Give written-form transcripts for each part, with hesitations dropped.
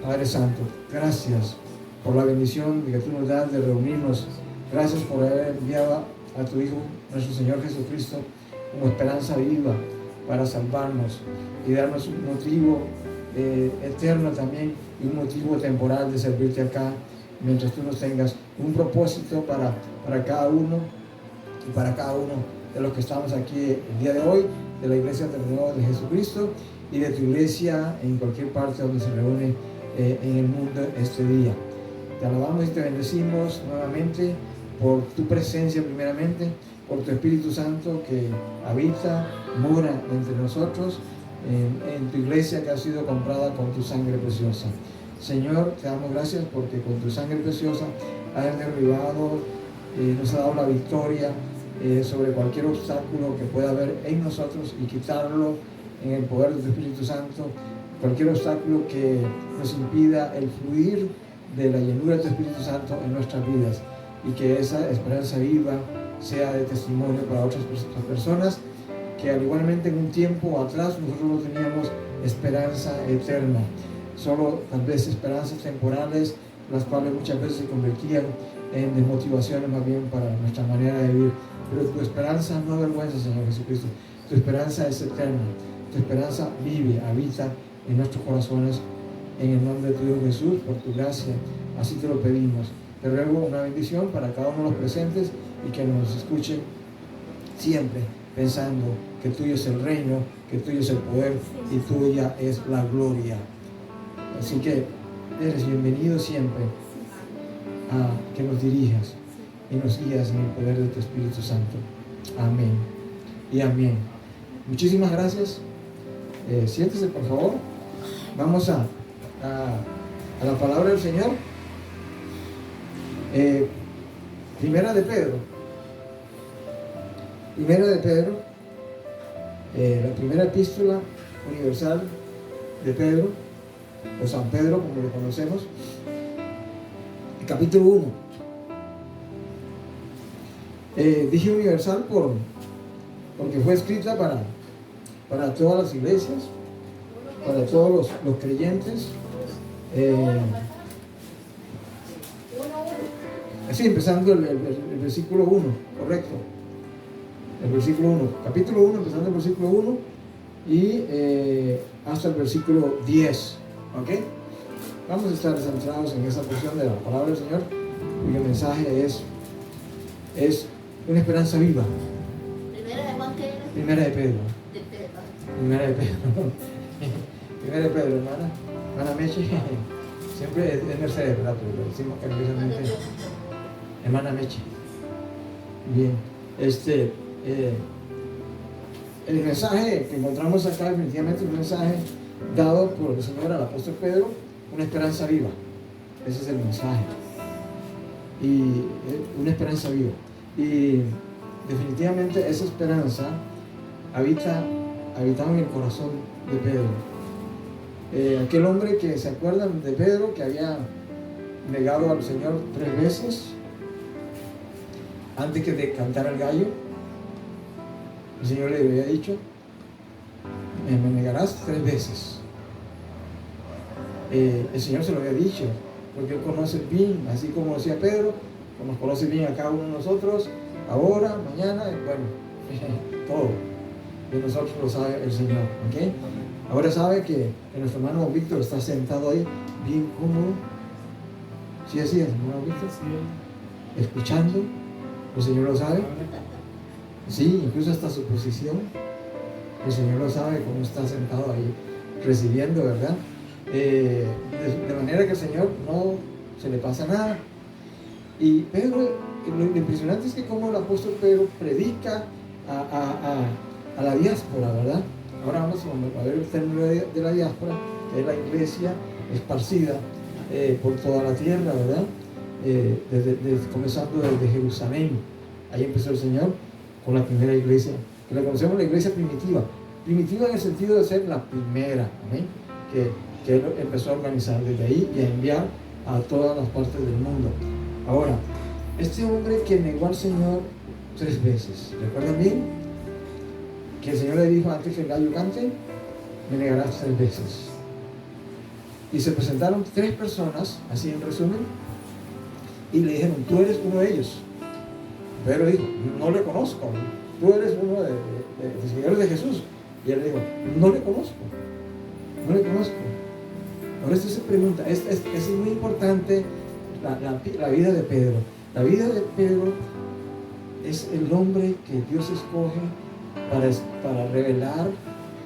Padre Santo, gracias por la bendición que tú nos das de reunirnos. Gracias por haber enviado a tu Hijo, nuestro Señor Jesucristo, como esperanza viva para salvarnos y darnos un motivo eterno también y un motivo temporal de servirte acá mientras tú nos tengas un propósito para cada uno y para cada uno de los que estamos aquí el día de hoy, de la Iglesia Terminal de Jesucristo y de tu iglesia en cualquier parte donde se reúne en el mundo este día. Te alabamos y te bendecimos nuevamente por tu presencia primeramente, por tu Espíritu Santo que habita, mora entre nosotros en tu iglesia que ha sido comprada con tu sangre preciosa. Señor, te damos gracias porque con tu sangre preciosa has derribado, nos ha dado la victoria sobre cualquier obstáculo que pueda haber en nosotros y quitarlo en el poder de tu Espíritu Santo, cualquier obstáculo que nos impida el fluir de la llenura de tu Espíritu Santo en nuestras vidas y que esa esperanza viva sea de testimonio para otras personas que al igualmente en un tiempo atrás nosotros no teníamos esperanza eterna, solo tal vez esperanzas temporales, las cuales muchas veces se convertían en desmotivaciones más bien para nuestra manera de vivir. Pero tu esperanza no avergüenza, Señor Jesucristo. Tu esperanza es eterna. Tu esperanza vive, habita en nuestros corazones. En el nombre de tu Hijo Jesús, por tu gracia, así te lo pedimos. Te ruego una bendición para cada uno de los presentes y que nos escuchen siempre pensando que tuyo es el reino, que tuyo es el poder y tuya es la gloria. Así que eres bienvenido siempre a que nos dirijas y nos guías en el poder de tu Espíritu Santo. Amén y amén. Muchísimas gracias. Siéntese, por favor. Vamos a la palabra del Señor. Primera de Pedro. Primera de Pedro, la primera epístola universal de Pedro, o San Pedro, como lo conocemos, el capítulo 1. Dije universal porque fue escrita para todas las iglesias, para todos los creyentes. Así, empezando el versículo 1, correcto. El versículo 1, capítulo 1, empezando el versículo 1 y hasta el versículo 10. ¿Ok? Vamos a estar centrados en esa porción de la palabra del Señor, cuyo mensaje es una esperanza viva. Primera de Juan, ¿qué era? Primera de Pedro. De Pedro. Primera de Pedro. Primera de Pedro, hermana Meche. Siempre es Mercedes, ¿verdad? Pero decimos que precisamente hermana Meche. Bien. El mensaje que encontramos acá definitivamente es un mensaje dado por el Señor al apóstol Pedro, una esperanza viva. Ese es el mensaje. Y una esperanza viva. Y definitivamente esa esperanza habitaba en el corazón de Pedro. Aquel hombre que se acuerdan de Pedro, que había negado al Señor 3 veces antes que de cantar el gallo. El Señor le había dicho: me negarás 3 veces. El Señor se lo había dicho porque Él conoce bien, así como decía Pedro, nos conoce bien a cada uno de nosotros, ahora, mañana, bueno, todo de nosotros lo sabe el Señor. ¿Okay? Ahora sabe que nuestro hermano Víctor está sentado ahí bien cómodo. ¿Sí así es, hermano Víctor? Sí. Escuchando. El Señor lo sabe. Sí, incluso hasta su posición. El Señor lo sabe cómo está sentado ahí recibiendo, ¿verdad? De manera que el Señor no se le pasa nada. Y Pedro, lo impresionante es que como el apóstol Pedro predica a la diáspora, ¿verdad? Ahora vamos a ver el término de la diáspora, que es la iglesia esparcida por toda la tierra, ¿verdad? Comenzando desde Jerusalén. Ahí empezó el Señor con la primera iglesia, que la conocemos la iglesia primitiva. Primitiva en el sentido de ser la primera, ¿amén? Que Él empezó a organizar desde ahí y a enviar a todas las partes del mundo. Ahora, este hombre que negó al Señor 3 veces, ¿recuerdan bien? Que el Señor le dijo antes que el gallo cante: me negarás 3 veces. Y se presentaron 3 personas, así en resumen, y le dijeron, tú eres uno de ellos. Pedro dijo, no le conozco, tú eres uno de los seguidores de Jesús. Y él dijo, no le conozco. Ahora esto se pregunta, es muy importante la vida de Pedro. La vida de Pedro es el hombre que Dios escoge para revelar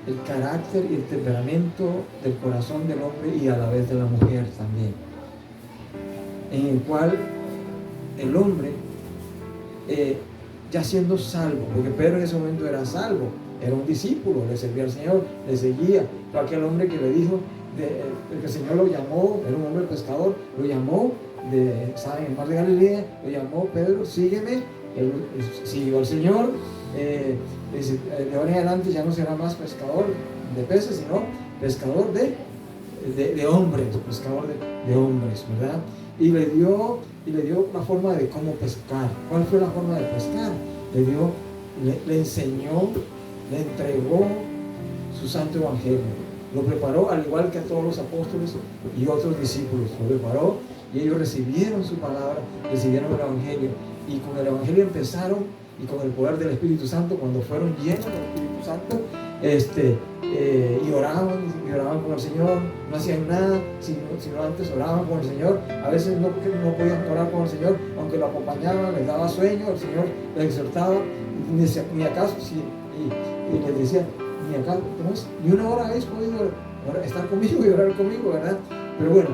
el carácter y el temperamento del corazón del hombre y a la vez de la mujer también, en el cual el hombre ya siendo salvo, porque Pedro en ese momento era salvo, era un discípulo, le servía al Señor, le seguía. Fue aquel hombre que le dijo, el que el Señor lo llamó, era un hombre pescador, lo llamó ¿saben? En el mar de Galilea, lo llamó, Pedro, sígueme. Él siguió al Señor. De ahora en adelante ya no será más pescador de peces, sino pescador de hombres, pescador de hombres, ¿verdad? Y le dio la forma de cómo pescar. ¿Cuál fue la forma de pescar? Le enseñó, le entregó su santo evangelio. Lo preparó al igual que a todos los apóstoles y otros discípulos. Lo preparó y ellos recibieron su palabra, recibieron el evangelio. Y con el evangelio empezaron, y con el poder del Espíritu Santo, cuando fueron llenos del Espíritu Santo, y oraban con el Señor, no hacían nada, sino antes oraban con el Señor. A veces no podían orar con el Señor, aunque lo acompañaban, les daba sueño, el Señor les exhortaba, ni acaso, y les decía, ni una hora habéis podido estar conmigo y orar conmigo, ¿verdad? Pero bueno,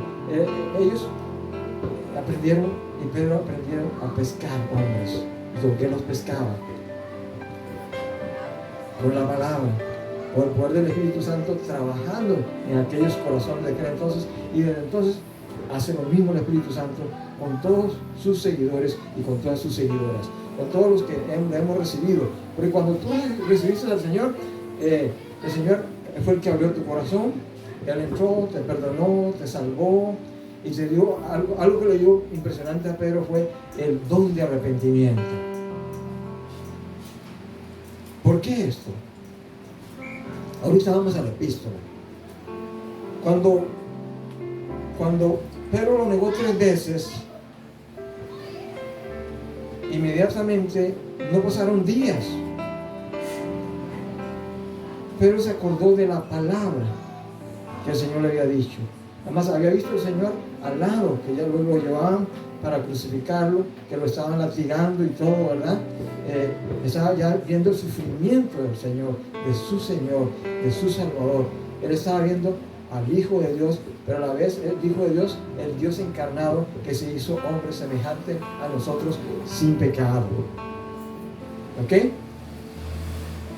ellos aprendieron, y Pedro aprendieron a pescar hombres. ¿Con qué los pescaba? Con la palabra, con el poder del Espíritu Santo trabajando en aquellos corazones de aquel entonces, y desde entonces hace lo mismo el Espíritu Santo con todos sus seguidores y con todas sus seguidoras, con todos los que hemos recibido. Porque cuando tú recibiste al Señor, el Señor fue el que abrió tu corazón, Él entró, te perdonó, te salvó, y se dio algo que le dio impresionante a Pedro, fue el don de arrepentimiento. ¿Por qué esto? Ahorita vamos a la epístola. Cuando Pedro lo negó 3 veces, inmediatamente no pasaron días, Pedro se acordó de la palabra que el Señor le había dicho. Además había visto al Señor al lado, que ya luego lo llevaban para crucificarlo, que lo estaban latigando y todo, ¿verdad? Estaba ya viendo el sufrimiento del Señor, de su Salvador. Él estaba viendo al Hijo de Dios, pero a la vez el Hijo de Dios, el Dios encarnado, que se hizo hombre semejante a nosotros sin pecado. ¿Ok?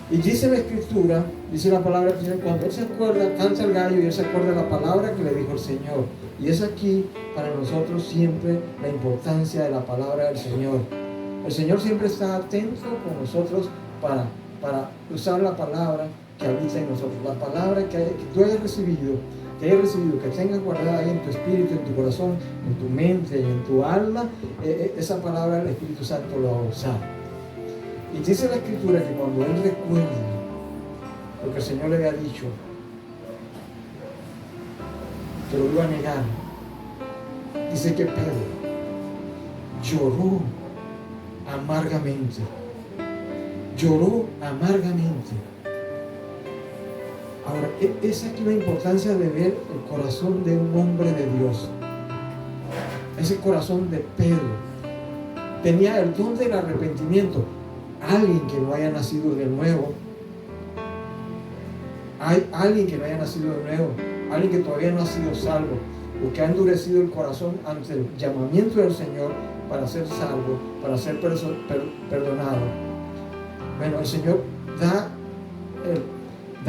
Y dice la Escritura, dice la palabra del Señor, cuando Él se acuerda, canta el gallo y Él se acuerda de la palabra que le dijo el Señor. Y es aquí para nosotros siempre la importancia de la palabra del Señor. El Señor siempre está atento con nosotros para usar la palabra que habita en nosotros. La palabra que tú hayas recibido, que tengas guardada ahí en tu espíritu, en tu corazón, en tu mente, en tu alma, esa palabra el Espíritu Santo lo va a usar. Y dice la Escritura que cuando él recuerda lo que el Señor le había dicho, que lo iba a negar, dice que Pedro lloró amargamente. Ahora, es aquí la importancia de ver el corazón de un hombre de Dios. Ese corazón de Pedro tenía el don del arrepentimiento. Alguien que no haya nacido de nuevo, alguien que todavía no ha sido salvo, o que ha endurecido el corazón ante el llamamiento del Señor para ser salvo, para ser perdonado. Bueno, el Señor da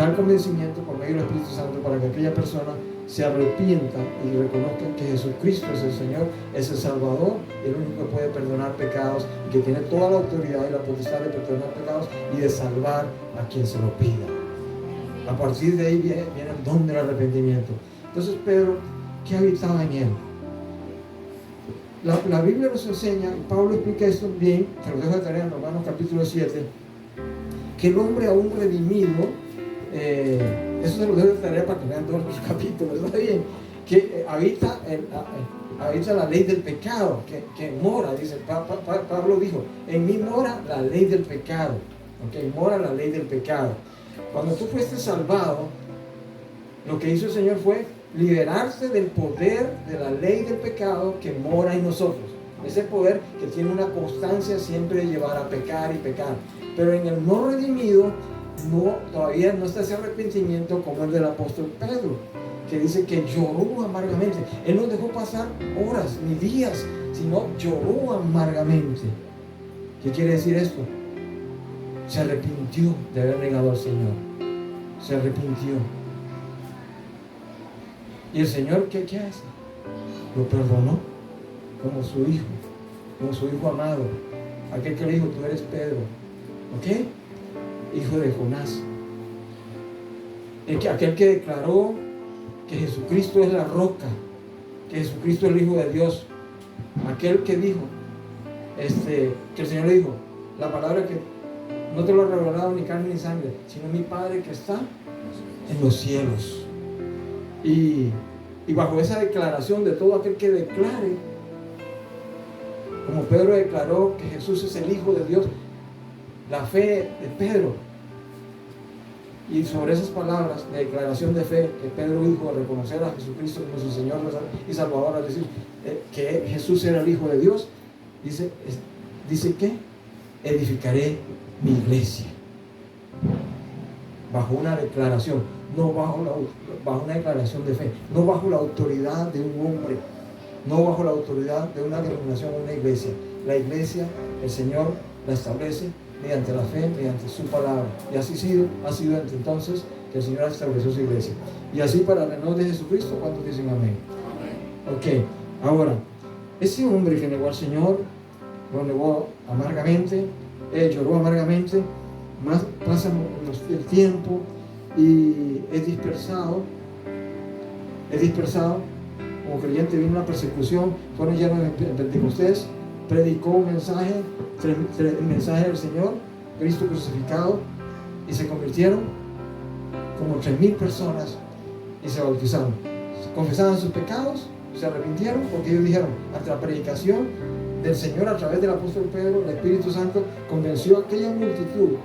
el convencimiento por medio del Espíritu Santo para que aquella persona se arrepienta y reconozca que Jesucristo es el Señor, es el Salvador, el único que puede perdonar pecados y que tiene toda la autoridad y la potestad de perdonar pecados y de salvar a quien se lo pida. A partir de ahí viene el don del arrepentimiento. Entonces Pedro, ¿qué habitaba en él? La Biblia nos enseña, y Pablo explica esto bien, te lo dejo de tarea en Romanos capítulo 7, que el hombre aún redimido, eso se lo dejo de tarea para que vean todos los capítulos, está bien, que habita la ley del pecado, que mora, dice Pablo dijo, en mí mora la ley del pecado, ¿ok? Mora la ley del pecado. Cuando tú fuiste salvado, lo que hizo el Señor fue liberarse del poder de la ley del pecado que mora en nosotros. Ese poder que tiene una constancia siempre de llevar a pecar y pecar. Pero en el no redimido, todavía no está ese arrepentimiento como el del apóstol Pedro, que dice que lloró amargamente. Él no dejó pasar horas ni días, sino lloró amargamente. ¿Qué quiere decir esto? Se arrepintió de haber negado al Señor. Se arrepintió. ¿Y el Señor qué hace? Lo perdonó como su hijo amado. Aquel que le dijo, tú eres Pedro, ¿ok? Hijo de Jonás. Aquel que declaró que Jesucristo es la roca, que Jesucristo es el Hijo de Dios. Aquel que dijo, que el Señor le dijo, la palabra que no te lo ha revelado ni carne ni sangre, sino mi Padre que está en los cielos. Y bajo esa declaración de todo aquel que declare, como Pedro declaró que Jesús es el Hijo de Dios, la fe de Pedro, y sobre esas palabras de declaración de fe que Pedro dijo, reconocer a Jesucristo como su Señor y Salvador, al decir que Jesús era el Hijo de Dios, dice que edificaré mi iglesia. Bajo una declaración, no bajo una declaración de fe, no bajo la autoridad de un hombre, no bajo la autoridad de una denominación o una iglesia. La iglesia, el Señor la establece mediante la fe, mediante su palabra. Y así ha sido desde entonces que el Señor estableció su iglesia. Y así para el honor de Jesucristo, ¿cuántos dicen amén? Ok, ahora, ese hombre que negó al Señor, lo negó amargamente, lloró amargamente, pasa el tiempo y es dispersado, como creyente vino una persecución, fueron llenos de Pentecostés, predicó un mensaje, el mensaje del Señor, Cristo crucificado, y se convirtieron como 3,000 personas y se bautizaron. Confesaban sus pecados, se arrepintieron, porque ellos dijeron, ante la predicación del Señor a través del apóstol Pedro, el Espíritu Santo convenció a aquella multitud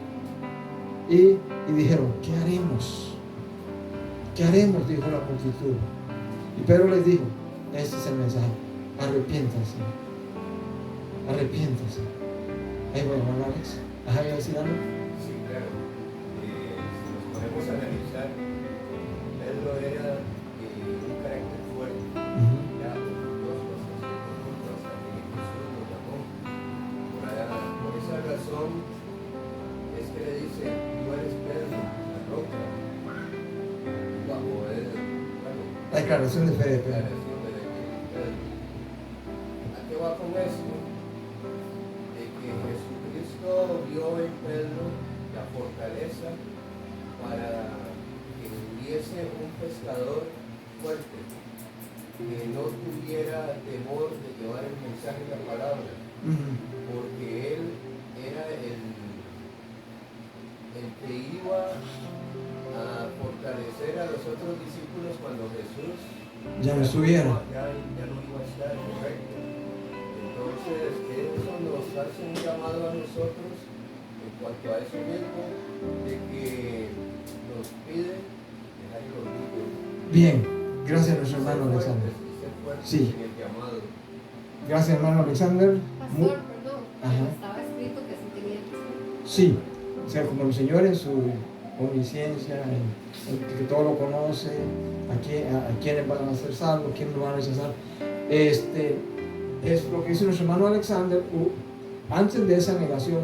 y dijeron, ¿qué haremos? ¿Qué haremos? Dijo la multitud. Y Pedro les dijo, este es el mensaje, arrepiéntanse. Ahí voy, hermano Alex. ¿Vas a decir algo? Sí, claro. Si nos ponemos a analizar, Pedro era un carácter fuerte. Ya por dos cosas hasta que Jesús lo llamó. Por esa razón es que le dice, tú eres Pedro, la roca. Bajo él, la declaración de fe de Pedro. ¿A qué va con esto? De que Jesucristo vio en Pedro la fortaleza para que hubiese un pescador fuerte, que no tuviera temor de llevar el mensaje de la palabra, porque él era el que iba a fortalecer a los otros discípulos cuando Jesús ya no estuviera. Ya no iba a estar, correcto. Entonces, eso nos hace un llamado a nosotros en cuanto a eso mismo, de que nos pide dejar el orgullo. Bien, gracias a nuestro hermano Alexander. Sí. En el llamado. Gracias, hermano Alexander. Pastor, perdón, Ajá. estaba escrito que se tenía que hacer. Sí, o sea, como el Señor en su omnisciencia, que todo lo conoce, a quienes van a ser salvos, a quienes lo van a rechazar. Es lo que dice nuestro hermano Alexander. Antes de esa negación,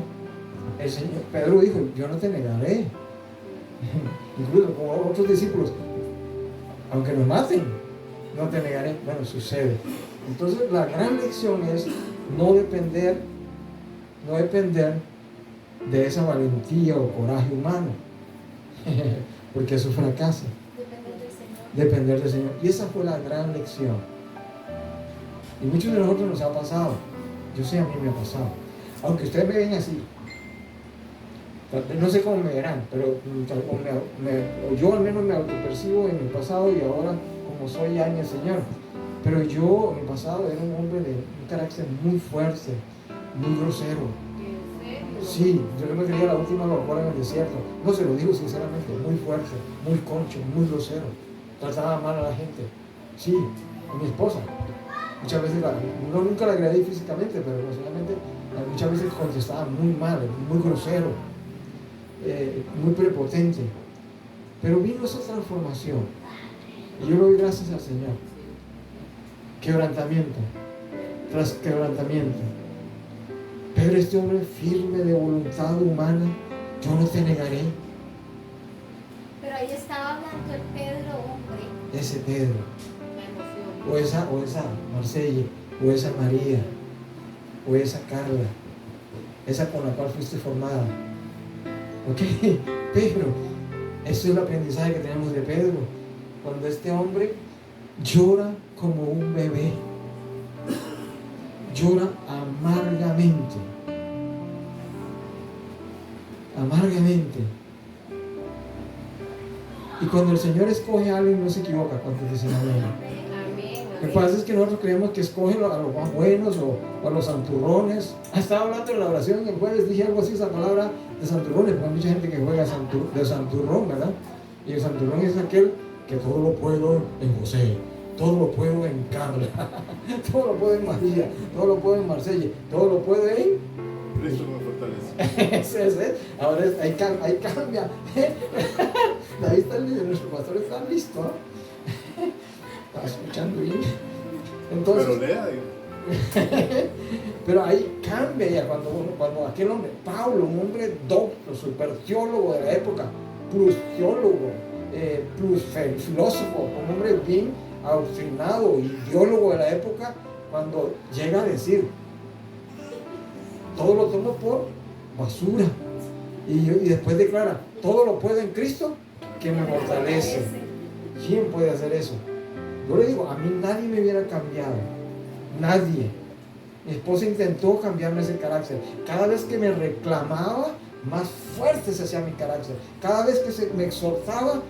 el Señor, Pedro dijo, yo no te negaré. Incluso como otros discípulos, aunque nos maten, no te negaré. Bueno, sucede. Entonces la gran lección es no depender de esa valentía o coraje humano, porque eso fracasa. Depender del Señor. Y esa fue la gran lección. Y muchos de nosotros nos ha pasado. Yo sé, a mí me ha pasado. Aunque ustedes me ven así, no sé cómo me verán, pero yo al menos me autopercibo en el pasado y ahora como soy ya en el Señor. Pero yo en el pasado era un hombre de un carácter muy fuerte, muy grosero. ¿En serio? Sí, yo me creía la última locura en el desierto. No, se lo digo sinceramente, muy fuerte, muy concho, muy grosero. Trataba mal a la gente. Sí, a mi esposa. Muchas veces, nunca la agredí físicamente, pero emocionalmente, muchas veces contestaba muy mal, muy grosero, muy prepotente. Pero vino esa transformación. Y yo le doy gracias al Señor. Quebrantamiento tras quebrantamiento. Pero este hombre firme de voluntad humana, yo no te negaré. Pero ahí estaba hablando el Pedro, hombre. Ese Pedro, La emoción. o esa Marcelle, o esa María, o esa Carla, esa con la cual fuiste formada. Ok, Pedro, eso es el aprendizaje que tenemos de Pedro. Cuando este hombre llora como un bebé, llora amargamente, amargamente. Y cuando el Señor escoge a alguien, no se equivoca cuando dice amén. Amén. Lo que pasa es que nosotros creemos que escoge a los más buenos o a los santurrones. Estaba hablando de la oración el jueves, dije algo así, esa palabra de santurrones, porque hay mucha gente que juega de santurrón, ¿verdad? Y el santurrón es aquel que todo lo puedo en José, todo lo puedo en Carla, todo lo puedo en María, todo lo puedo en Marsella, todo lo puedo en Cristo me fortalece. ese. Ahora ahí cambia. Ahí está nuestro pastor está listo, ¿no? Está escuchando bien. Entonces, Pero lea, digo. pero ahí cambia ya cuando aquel hombre, Pablo, un hombre docto, super teólogo de la época, plus teólogo, plus filósofo, un hombre bien adoctrinado, ideólogo de la época, cuando llega a decir, todo lo tomo por basura, y después declara, todo lo puedo en Cristo que me fortalece. ¿Quién puede hacer eso? Yo le digo, a mí nadie me hubiera cambiado, nadie. Mi esposa intentó cambiarme ese carácter. Cada vez que me reclamaba, más fuerte se hacía mi carácter. Cada vez que me exhortaba,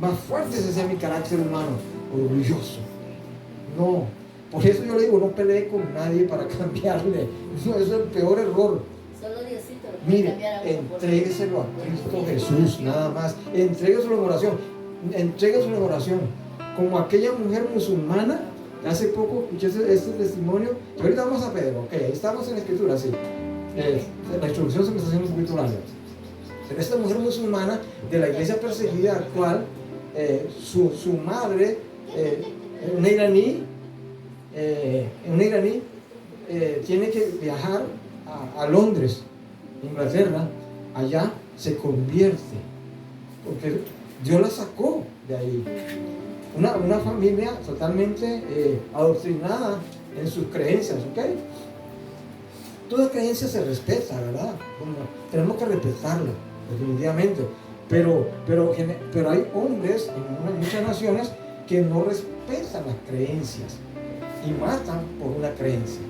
más fuerte se hacía mi carácter humano, orgulloso. No, por eso yo le digo, no peleé con nadie para cambiarle. No, eso es el peor error. Solo Diosito. Mire, entrégueselo a Cristo Jesús, nada más. Entrégueselo en oración. Entrégueselo en oración. Como aquella mujer musulmana, hace poco escuché este testimonio. Y ahorita vamos a Pedro, ok, ahí estamos en la escritura, sí. La introducción se me está haciendo un poquito larga. Pero esta mujer musulmana de la iglesia perseguida actual, su madre, una iraní, tiene que viajar a Londres, Inglaterra. Allá se convierte, porque Dios la sacó de ahí. Una familia totalmente adoctrinada en sus creencias, ¿ok? Toda creencia se respeta, ¿verdad? Tenemos que respetarla, definitivamente. Pero hay hombres en muchas naciones que no respetan las creencias y matan por una creencia.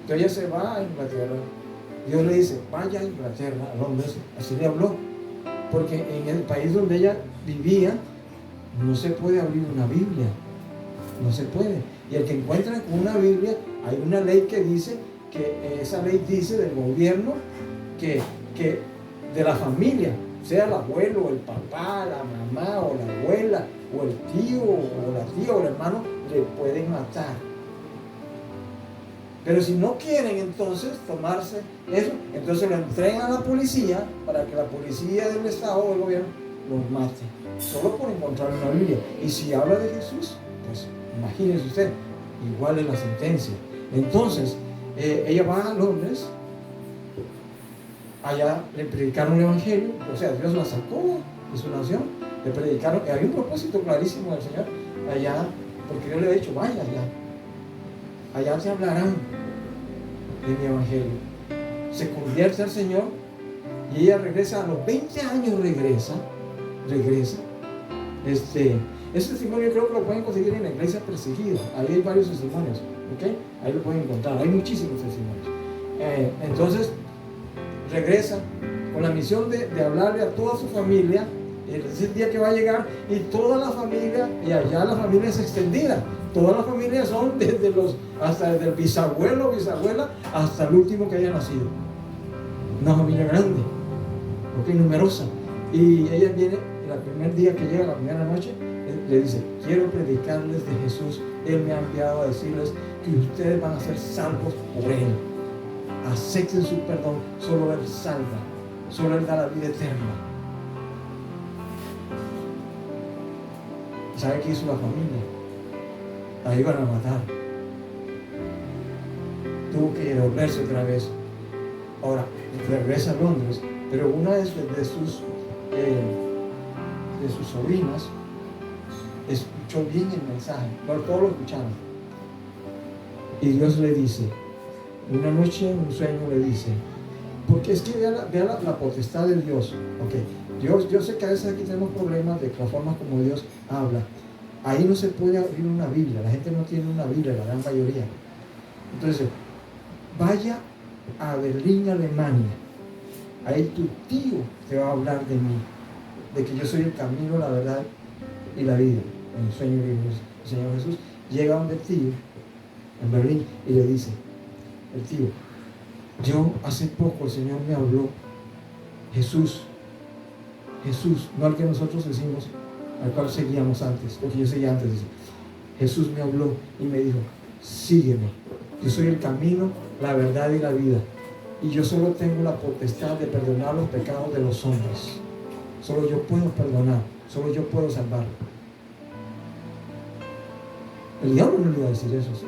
Entonces ella se va a Inglaterra. Dios le dice, vaya a Inglaterra, al hombre, así le habló. Porque en el país donde ella vivía, no se puede abrir una Biblia. No se puede. Y el que encuentra con una Biblia, hay una ley que dice, que esa ley dice del gobierno, que de la familia, sea el abuelo, o el papá, la mamá, o la abuela, o el tío, o la tía, o el hermano, le pueden matar. Pero si no quieren entonces tomarse eso, entonces lo entregan a la policía para que la policía del Estado o del gobierno los mate, solo por encontrar una Biblia. Y si habla de Jesús, pues imagínese usted, igual es la sentencia. Entonces, ella va a Londres, allá le predicaron el evangelio, o sea, Dios la sacó de su nación, le predicaron, y había un propósito clarísimo del Señor allá, porque Dios le ha dicho, vaya allá te hablarán de mi evangelio. Se convierte al Señor y ella regresa, a los 20 años regresa. Ese testimonio creo que lo pueden conseguir en la iglesia perseguida. Ahí hay varios testimonios, ¿ok? Ahí lo pueden encontrar, hay muchísimos testimonios. Entonces regresa con la misión de hablarle a toda su familia Es el día que va a llegar y toda la familia, y allá la familia es extendida. Todas las familias son hasta desde el bisabuelo, bisabuela, hasta el último que haya nacido. Una familia grande, porque numerosa. Y ella viene, el primer día que llega, la primera noche, le dice: quiero predicarles de Jesús. Él me ha enviado a decirles que ustedes van a ser salvos por Él. Acepten su perdón, solo Él salva, solo Él da la vida eterna. ¿Sabe qué hizo la familia? La iban a matar. Tuvo que devolverse otra vez. Ahora regresa a Londres, pero una de sus sobrinas escuchó bien el mensaje. Bueno, todos lo escucharon. Y Dios le dice, una noche en un sueño le dice, porque es que vea la potestad de Dios. Okay. Yo sé que a veces aquí tenemos problemas de la forma como Dios habla. Ahí no se puede abrir una Biblia, la gente no tiene una Biblia, la gran mayoría. Entonces, vaya a Berlín, Alemania. Ahí tu tío te va a hablar de mí, de que yo soy el camino, la verdad y la vida. En el sueño del Señor Jesús llega donde el tío en Berlín y le dice, el tío, yo hace poco el Señor me habló, Jesús, no al que nosotros decimos, al cual seguíamos antes, porque yo seguía antes, dice, Jesús me habló y me dijo, sígueme, yo soy el camino, la verdad y la vida, y yo solo tengo la potestad de perdonar los pecados de los hombres, solo yo puedo perdonar, solo yo puedo salvar. El diablo no le iba a decir eso, ¿sí?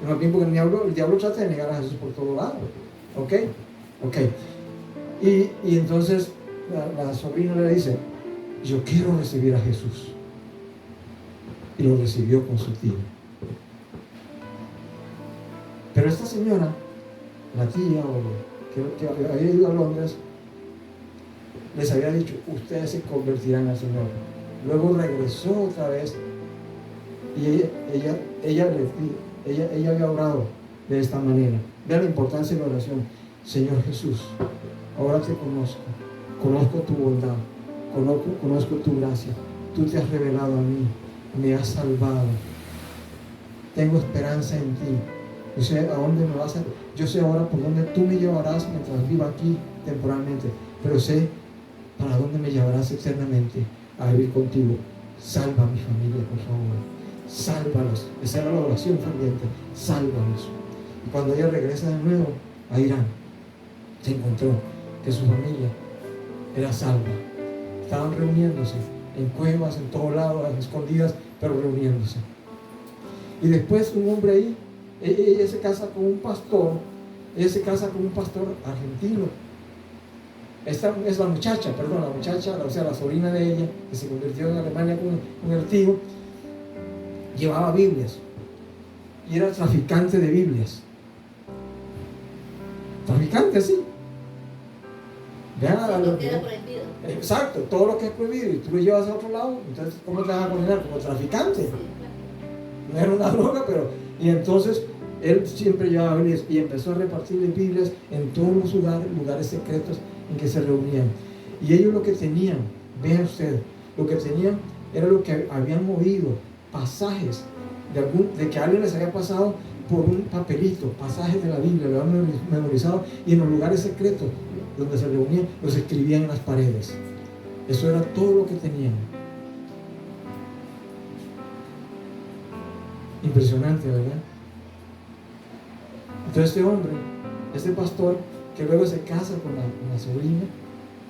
No tiempo que el diablo trata de negar a Jesús por todo lado. ¿Ok? Y entonces la sobrina le dice, yo quiero recibir a Jesús. Y lo recibió con su tío. Pero esta señora, la tía que había ido a Londres, les había dicho, ustedes se convertirán al Señor. Luego regresó otra vez y ella había orado de esta manera. Vean la importancia de la oración. Señor Jesús, ahora te conozco tu bondad, conozco tu gracia, tú te has revelado a mí, me has salvado, tengo esperanza en ti, yo sé a dónde me vas a, yo sé ahora por dónde tú me llevarás mientras viva aquí temporalmente, pero sé para dónde me llevarás eternamente a vivir contigo. Salva a mi familia, por favor, sálvalos. Esa era la oración ferviente, sálvalos. Y cuando ella regresa de nuevo a Irán, se encontró que su familia era salva. Estaban reuniéndose en cuevas, en todos lados, escondidas, pero reuniéndose. Y después un hombre ahí, ella se casa con un pastor argentino. Esta es la muchacha, o sea, la sobrina de ella, que se convirtió en Alemania con el tío, llevaba Biblias y era traficante de Biblias. Traficante, así. Vean lo que era prohibido. Exacto, todo lo que es prohibido y tú lo llevas a otro lado, entonces ¿cómo te vas a condenar? Como traficante. No era una droga, pero... Y entonces él siempre llevaba Biblias y empezó a repartir Biblias en todos los lugares secretos en que se reunían. Y ellos lo que tenían, vean ustedes, lo que tenían era lo que habían movido, pasajes de que alguien les había pasado por un papelito, pasajes de la Biblia, lo habían memorizado y en los lugares secretos donde se reunían, los escribían en las paredes. Eso era todo lo que tenían. Impresionante, ¿verdad? Entonces este hombre, este pastor, que luego se casa con la sobrina,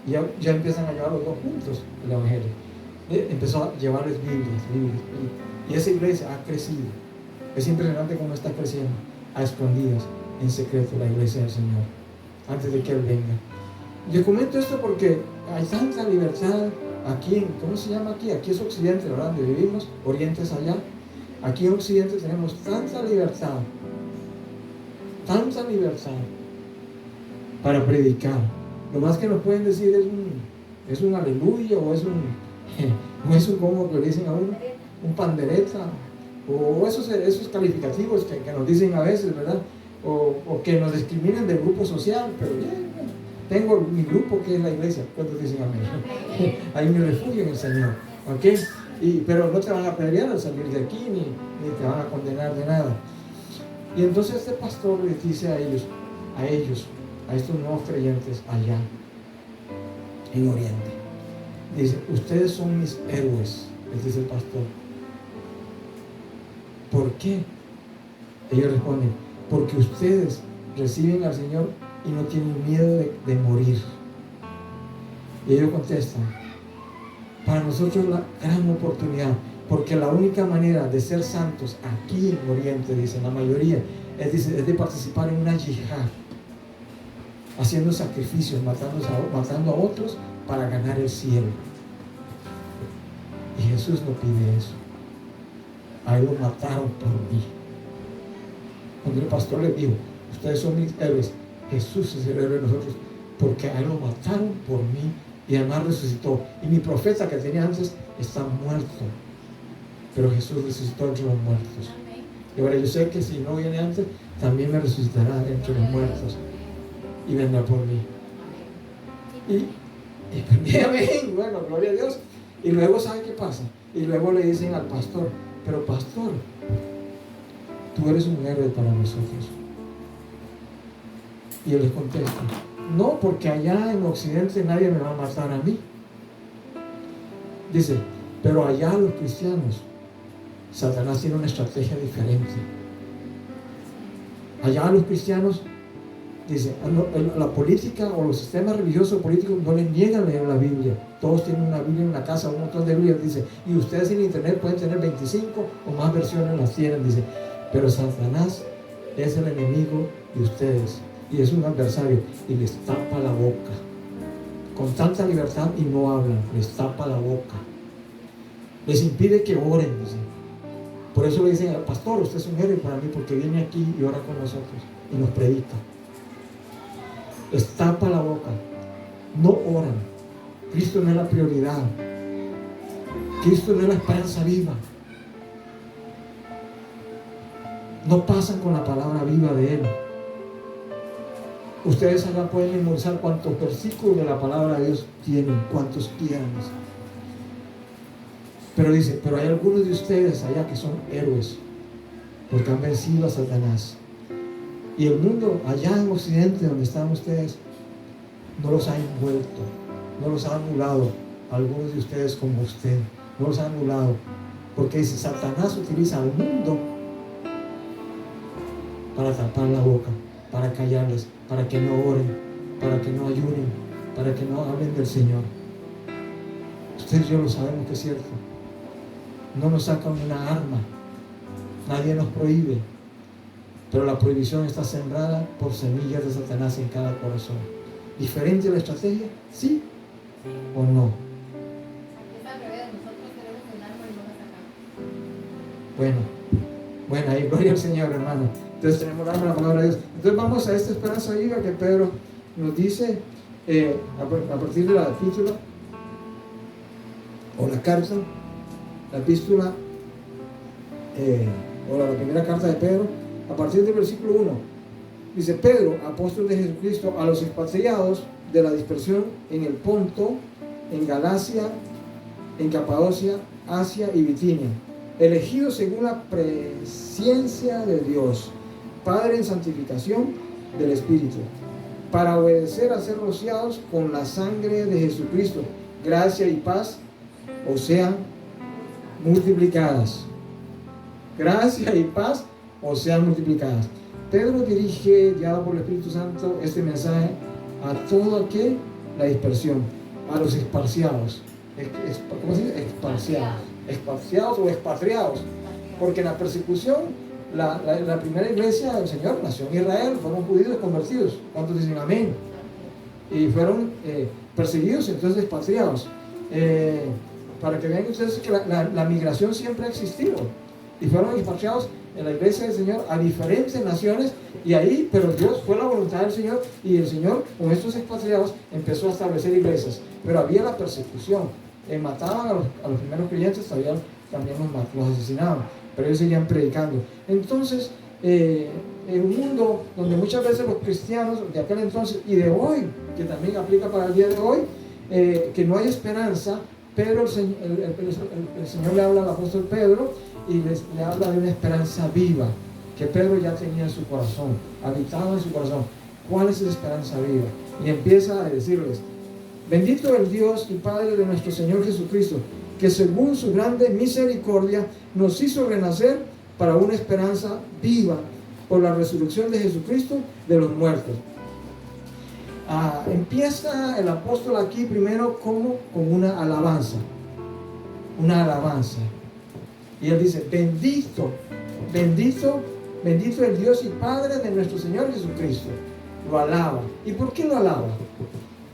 y ya empiezan a llevar los dos juntos el evangelio. Empezó a llevarles Biblias. Y esa iglesia ha crecido. Es impresionante cómo está creciendo a escondidas, en secreto, la iglesia del Señor, antes de que Él venga. Les comento esto porque hay tanta libertad aquí, ¿cómo se llama aquí? Aquí es Occidente, ¿verdad? Donde vivimos, Oriente es allá. Aquí en Occidente tenemos tanta libertad para predicar. Lo más que nos pueden decir es un aleluya o es un como que le dicen a uno, un pandereta, o esos calificativos que nos dicen a veces, ¿verdad? O que nos discriminan del grupo social, pero bien, Tengo mi grupo que es la iglesia. ¿Cuántos dicen amén? Hay mi refugio en el Señor. ¿Ok? Pero no te van a pelear al salir de aquí, ni te van a condenar de nada. Y entonces este pastor les dice a ellos, a estos nuevos creyentes allá en Oriente, dice: ustedes son mis héroes, les dice el pastor. ¿Por qué? Ellos responden: porque ustedes reciben al Señor y no tienen miedo de morir. Y ellos contestan: para nosotros la gran oportunidad, porque la única manera de ser santos aquí en Oriente, dicen la mayoría, es de participar en una yihad, haciendo sacrificios, matando a otros para ganar el cielo. Y Jesús no pide eso. A él lo mataron por mí. Cuando el pastor les dijo: ustedes son mis héroes, Jesús es el héroe de nosotros, porque a él lo mataron por mí y además resucitó. Y mi profeta que tenía antes está muerto, pero Jesús resucitó entre los muertos. Y ahora yo sé que si no viene antes, también me resucitará entre los muertos y vendrá por mí. Y amén, bueno, gloria a Dios. Y luego, ¿sabe qué pasa? Y luego le dicen al pastor: pero pastor, tú eres un héroe para nosotros. Y él les contesta: no, porque allá en Occidente nadie me va a matar a mí. Dice: pero allá los cristianos, Satanás tiene una estrategia diferente. Allá los cristianos, dice, la política o los sistemas religiosos políticos no les niegan leer la Biblia. Todos tienen una Biblia en la casa, un montón de Biblias, dice. Y ustedes en internet pueden tener 25 o más versiones, las tienen, dice. Pero Satanás es el enemigo de ustedes y es un adversario y les tapa la boca con tanta libertad y no hablan, les tapa la boca, les impide que oren, dice. Por eso le dicen al pastor: usted es un héroe para mí porque viene aquí y ora con nosotros y nos predica. Les tapa la boca, no oran. Cristo no es la prioridad, Cristo no es la esperanza viva. No pasan con la palabra viva de Él. Ustedes allá pueden memorizar cuantos versículos de la palabra de Dios tienen, cuantos quieran. Pero dice: pero hay algunos de ustedes allá que son héroes porque han vencido a Satanás. Y el mundo allá en Occidente, donde están ustedes, no los ha envuelto, no los ha anulado. Algunos de ustedes como usted, no los ha anulado. Porque dice: Satanás utiliza al mundo para tapar la boca, para callarles, para que no oren, para que no ayunen, para que no hablen del Señor. Ustedes y yo lo sabemos que es cierto. No nos sacan una arma, nadie nos prohíbe, pero la prohibición está sembrada por semillas de Satanás en cada corazón. ¿Diferente la estrategia? ¿Sí o no? Es al revés, nosotros queremos el árbol y no la sacamos. Bueno, ahí gloria al Señor, hermano. Entonces tenemos la palabra de Dios. Entonces vamos a esta esperanza viva que Pedro nos dice a partir de la epístola o la carta, la epístola o la primera carta de Pedro, a partir del versículo 1. Dice: Pedro, apóstol de Jesucristo, a los expatriados de la dispersión en el Ponto, en Galacia, en Capadocia, Asia y Bitinia, elegidos según la presciencia de Dios, Padre en santificación del Espíritu, para obedecer a ser rociados con la sangre de Jesucristo, gracia y paz o sean multiplicadas. Gracia y paz o sean multiplicadas. Pedro dirige, guiado por el Espíritu Santo, este mensaje a todo aquel, la dispersión, a los exparciados. ¿Cómo se dice? Exparciados o expatriados. Porque en la persecución, la primera iglesia del Señor nació en Israel, fueron judíos convertidos. ¿Cuántos dicen amén? Y fueron perseguidos, entonces expatriados. Para que vean ustedes que la migración siempre ha existido. Y fueron expatriados en la iglesia del Señor a diferentes naciones, y ahí, pero Dios, fue la voluntad del Señor, y el Señor con estos expatriados empezó a establecer iglesias. Pero había la persecución, mataban a los primeros creyentes, también los asesinaban, pero ellos seguían predicando. Entonces en un mundo donde muchas veces los cristianos de aquel entonces y de hoy, que también aplica para el día de hoy, que no hay esperanza, pero el Señor le habla al apóstol Pedro y le habla de una esperanza viva que Pedro ya tenía en su corazón, habitaba en su corazón. ¿Cuál es esa esperanza viva? Y empieza a decirles: bendito el Dios y Padre de nuestro Señor Jesucristo, que según su grande misericordia nos hizo renacer para una esperanza viva por la resurrección de Jesucristo de los muertos. Empieza el apóstol aquí primero como con una alabanza. Una alabanza. Y él dice: bendito, bendito, bendito el Dios y Padre de nuestro Señor Jesucristo. Lo alaba. ¿Y por qué lo alaba?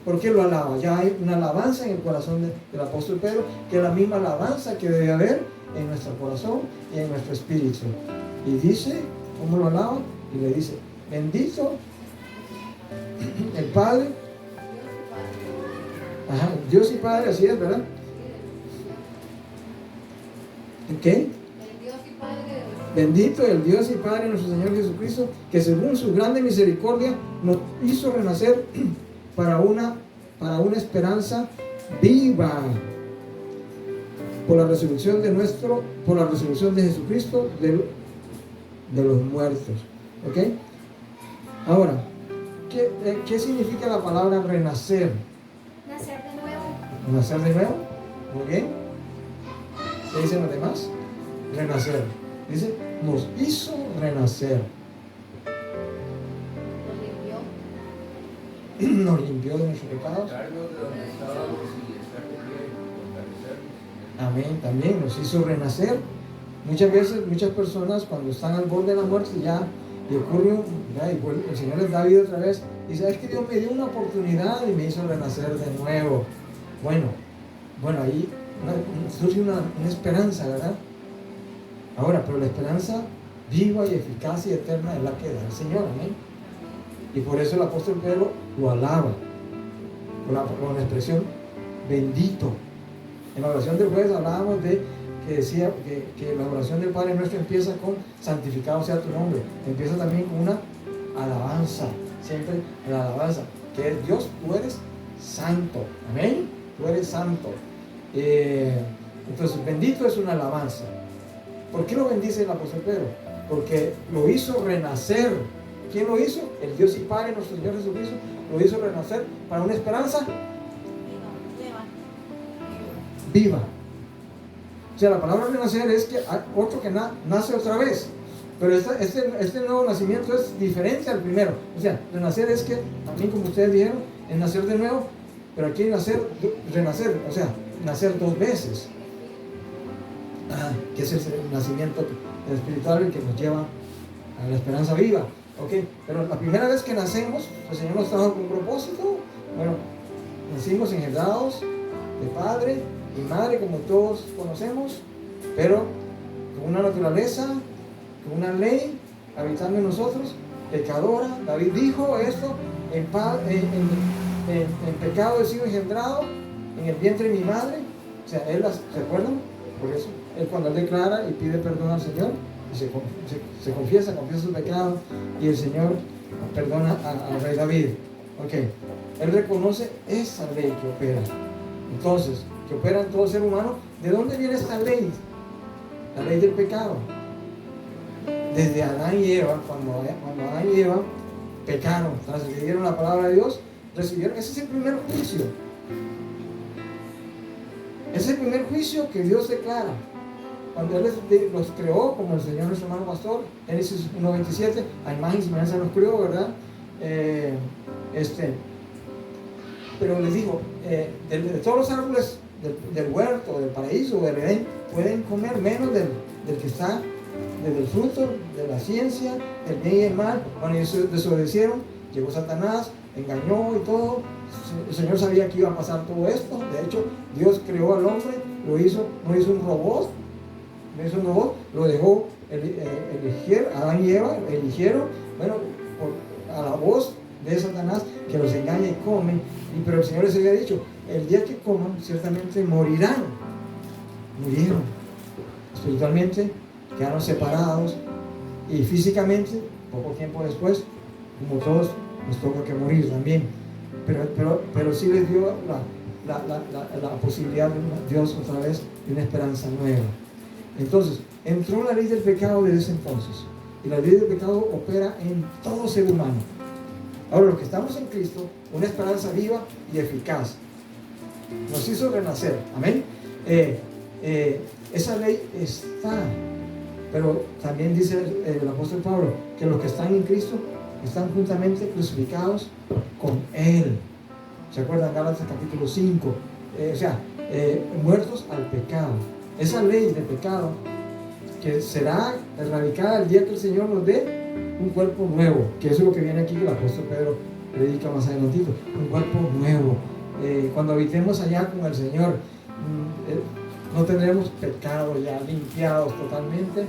¿Por qué lo alaba? Ya hay una alabanza en el corazón del apóstol Pedro, que es la misma alabanza que debe haber en nuestro corazón y en nuestro espíritu. Y dice, ¿cómo lo alaba? Y le dice: bendito el Padre. Ajá, Dios y Padre, así es, ¿verdad? ¿Qué? El Dios y Padre. Bendito el Dios y Padre de nuestro Señor Jesucristo, que según su grande misericordia nos hizo renacer para una esperanza viva por la resurrección de Jesucristo de los muertos. ¿Ok? Ahora, ¿qué significa la palabra renacer? Nacer de nuevo. ¿Nacer de nuevo? Muy bien. ¿Qué dicen los demás? Renacer. Dice: nos hizo renacer. Nos limpió de nuestros pecados. Amén. También nos hizo renacer. Muchas veces, muchas personas cuando están al borde de la muerte ya y ocurre, el Señor les da vida otra vez. Dice: es que Dios me dio una oportunidad y me hizo renacer de nuevo. Bueno, ahí surge una esperanza, ¿verdad? Ahora, pero la esperanza viva y eficaz y eterna es la que da el Señor. Amén. Y por eso el apóstol Pedro lo alaba con la expresión bendito. En la oración del jueves hablábamos de que decía que la oración del Padre Nuestro empieza con santificado sea tu nombre. Empieza también con una alabanza, siempre la alabanza, que es: Dios, tú eres santo. Amén. Tú eres santo. Entonces, bendito es una alabanza. ¿Por qué lo bendice el apóstol Pedro? Porque lo hizo renacer. ¿Quién lo hizo? El Dios y Padre, nuestro Señor Jesucristo, lo hizo renacer para una esperanza viva. O sea, la palabra renacer es que hay otro que nace otra vez. Pero este nuevo nacimiento es diferente al primero. O sea, renacer es que, también como ustedes dijeron, es nacer de nuevo, pero aquí renacer, o sea, nacer dos veces. Que es el nacimiento espiritual el que nos lleva a la esperanza viva. Ok, pero la primera vez que nacemos, el Señor nos trajo con un propósito. Bueno, nacimos engendrados de padre y madre, como todos conocemos, pero con una naturaleza, con una ley habitando en nosotros, pecadora. David dijo esto: en pecado he sido engendrado en el vientre de mi madre. O sea, ¿se acuerdan? Por eso, cuando él declara y pide perdón al Señor, se confiesa su pecado, y el Señor perdona al rey David. Ok, él reconoce esa ley que opera. Entonces, que opera en todo ser humano. ¿De dónde viene esta ley? La ley del pecado. Desde Adán y Eva, cuando Adán y Eva pecaron, transgredieron la palabra de Dios, recibieron. Ese es el primer juicio. Ese es el primer juicio que Dios declara. Cuando Él los creó, como el Señor nuestro hermano pastor, Génesis 1:27, a imagen y semejanza los creó, ¿verdad? Pero les digo, de todos los árboles del huerto, del paraíso, del Edén, pueden comer menos del que está, del fruto, de la ciencia, del bien y el mal. Cuando ellos desobedecieron, llegó Satanás, engañó y todo. El Señor sabía que iba a pasar todo esto. De hecho, Dios creó al hombre, no hizo un robot, lo dejó elegir. Adán y Eva eligieron, a la voz de Satanás, que los engaña y comen. Pero el Señor les había dicho: el día que coman, ciertamente morirán. Murieron. Espiritualmente quedaron separados, y físicamente Poco tiempo después, como todos, nos toca que morir también. Pero sí les dio la posibilidad de Dios otra vez de una esperanza nueva. Entonces, entró la ley del pecado desde ese entonces. Y la ley del pecado opera en todo ser humano. Ahora, los que estamos en Cristo, una esperanza viva y eficaz. Nos hizo renacer. Amén. Esa ley está. Pero también dice el apóstol Pablo que los que están en Cristo están juntamente crucificados con Él. ¿Se acuerdan? Gálatas capítulo 5. Muertos al pecado. Esa ley de pecado que será erradicada el día que el Señor nos dé un cuerpo nuevo, que eso es lo que viene aquí, que el apóstol Pedro predica más adelantito, un cuerpo nuevo. Cuando habitemos allá con el Señor, no tendremos pecado ya limpiados totalmente.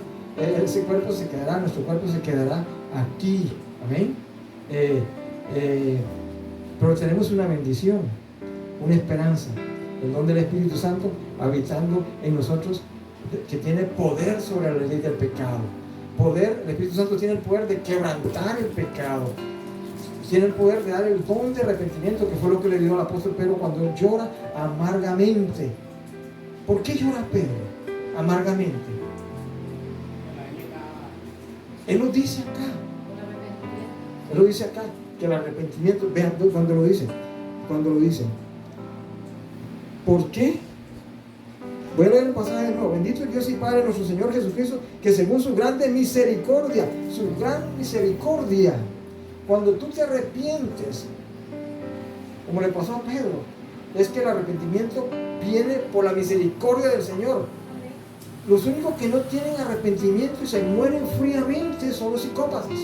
Ese cuerpo se quedará, nuestro cuerpo se quedará aquí. Amén. Pero tenemos una bendición, una esperanza, el don del Espíritu Santo habitando en nosotros, que tiene poder sobre la ley del pecado. El Espíritu Santo tiene el poder de quebrantar el pecado, tiene el poder de dar el don de arrepentimiento, que fue lo que le dio al apóstol Pedro cuando él llora amargamente. ¿Por qué llora Pedro amargamente? Él lo dice acá. Él lo dice acá, que el arrepentimiento, vean cuando lo dice. ¿Por qué? Voy a leer el pasaje de nuevo. Bendito es Dios y Padre nuestro Señor Jesucristo, que según su grande misericordia, cuando tú te arrepientes, como le pasó a Pedro, es que el arrepentimiento viene por la misericordia del Señor. Los únicos que no tienen arrepentimiento y se mueren fríamente son los psicópatas.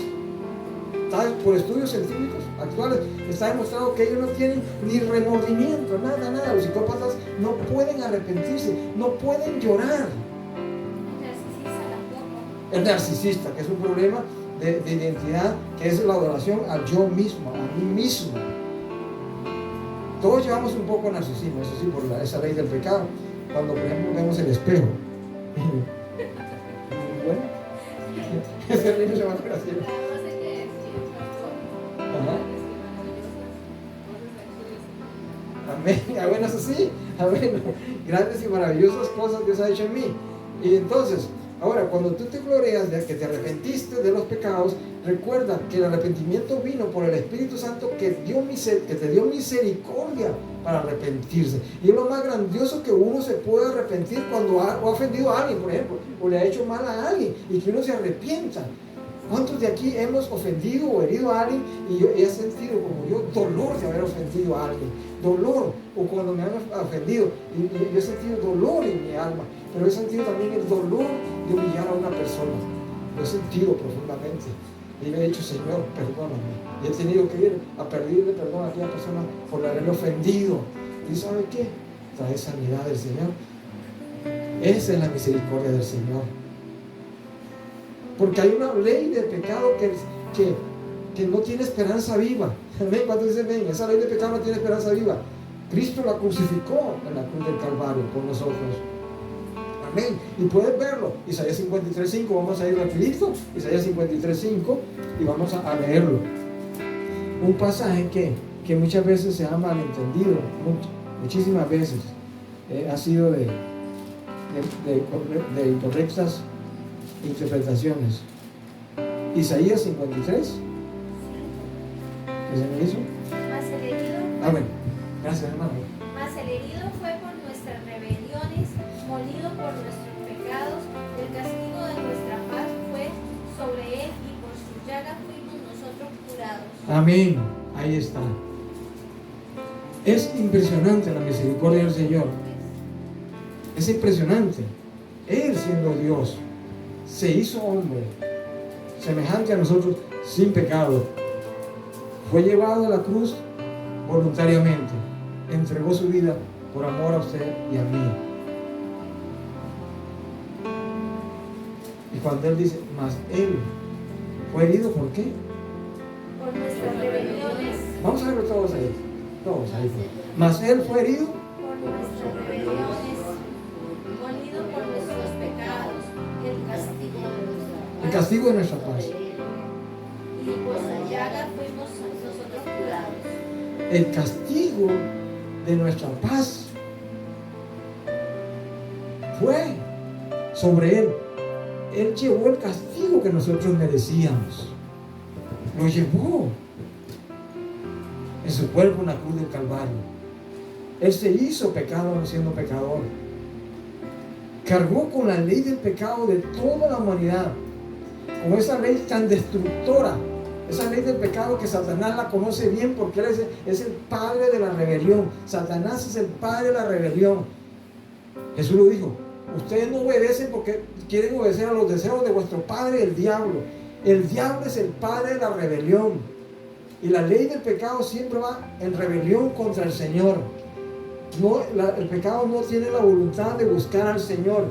Por estudios científicos actuales está demostrado que ellos no tienen ni remordimiento, nada. Los psicópatas no pueden arrepentirse, no pueden llorar. El narcisista, que es un problema de identidad, que es la adoración al yo mismo, a mí mismo. Todos llevamos un poco de narcisismo, eso sí, por esa ley del pecado. Cuando, por ejemplo, vemos el espejo. Bueno, ese niño se va a hacer así. Amén. Bueno, eso sí. Amén. Grandes y maravillosas cosas Dios ha hecho en mí. Y entonces, ahora, cuando tú te glorias de que te arrepentiste de los pecados, recuerda que el arrepentimiento vino por el Espíritu Santo que te dio misericordia para arrepentirse. Y es lo más grandioso que uno se puede arrepentir cuando ha ofendido a alguien, por ejemplo, o le ha hecho mal a alguien, y que uno se arrepienta. ¿Cuántos de aquí hemos ofendido o herido a alguien y yo he sentido como yo dolor de haber ofendido a alguien? Dolor, o cuando me han ofendido y yo he sentido dolor en mi alma, pero he sentido también el dolor de humillar a una persona. Lo he sentido profundamente y le he dicho: Señor, perdóname. Y he tenido que ir a pedirle perdón a aquella persona por haberle ofendido. ¿Y sabe qué? Trae sanidad del Señor. Esa es la misericordia del Señor. Porque hay una ley del pecado que no tiene esperanza viva. Amén. Cuando dicen, ven, esa ley de pecado no tiene esperanza viva. Cristo la crucificó en la cruz del Calvario por nosotros. Amén. Y puedes verlo. Isaías 53:5, vamos a ir rapidito. Isaías 53:5 y vamos a leerlo. Un pasaje que muchas veces se ha malentendido, muchísimas veces ha sido de incorrectas interpretaciones. Isaías 53. ¿Qué se me hizo? Mas el herido Bueno, gracias, hermano. Mas el herido fue por nuestras rebeliones, molido por nuestros pecados, el castigo de nuestra paz fue sobre él y por su llaga fuimos nosotros curados. Amén. Ahí está. Es impresionante la misericordia del Señor. Es impresionante. Él, siendo Dios, se hizo hombre, semejante a nosotros, sin pecado. Fue llevado a la cruz voluntariamente. Entregó su vida por amor a usted y a mí. Y cuando Él dice, mas Él fue herido, ¿por qué? Por nuestras rebeliones. Vamos a verlo todos ahí. Todos ahí. Mas Él fue herido Por nuestras rebeliones, molido por nuestros pecados, el castigo de nuestra paz. el castigo de nuestra paz. llaga fuimos nosotros curados. El castigo de nuestra paz fue sobre Él. Él llevó el castigo que nosotros merecíamos. Lo llevó en su cuerpo en la cruz del Calvario. Él se hizo pecado no siendo pecador. Cargó con la ley del pecado de toda la humanidad, con esa ley tan destructora, esa ley del pecado que Satanás la conoce bien porque él es el padre de la rebelión. Satanás es el padre de la rebelión. Jesús lo dijo: ustedes no obedecen porque quieren obedecer a los deseos de vuestro padre, el diablo. El diablo es el padre de la rebelión. Y la ley del pecado siempre va en rebelión contra el Señor. El pecado no tiene la voluntad de buscar al Señor.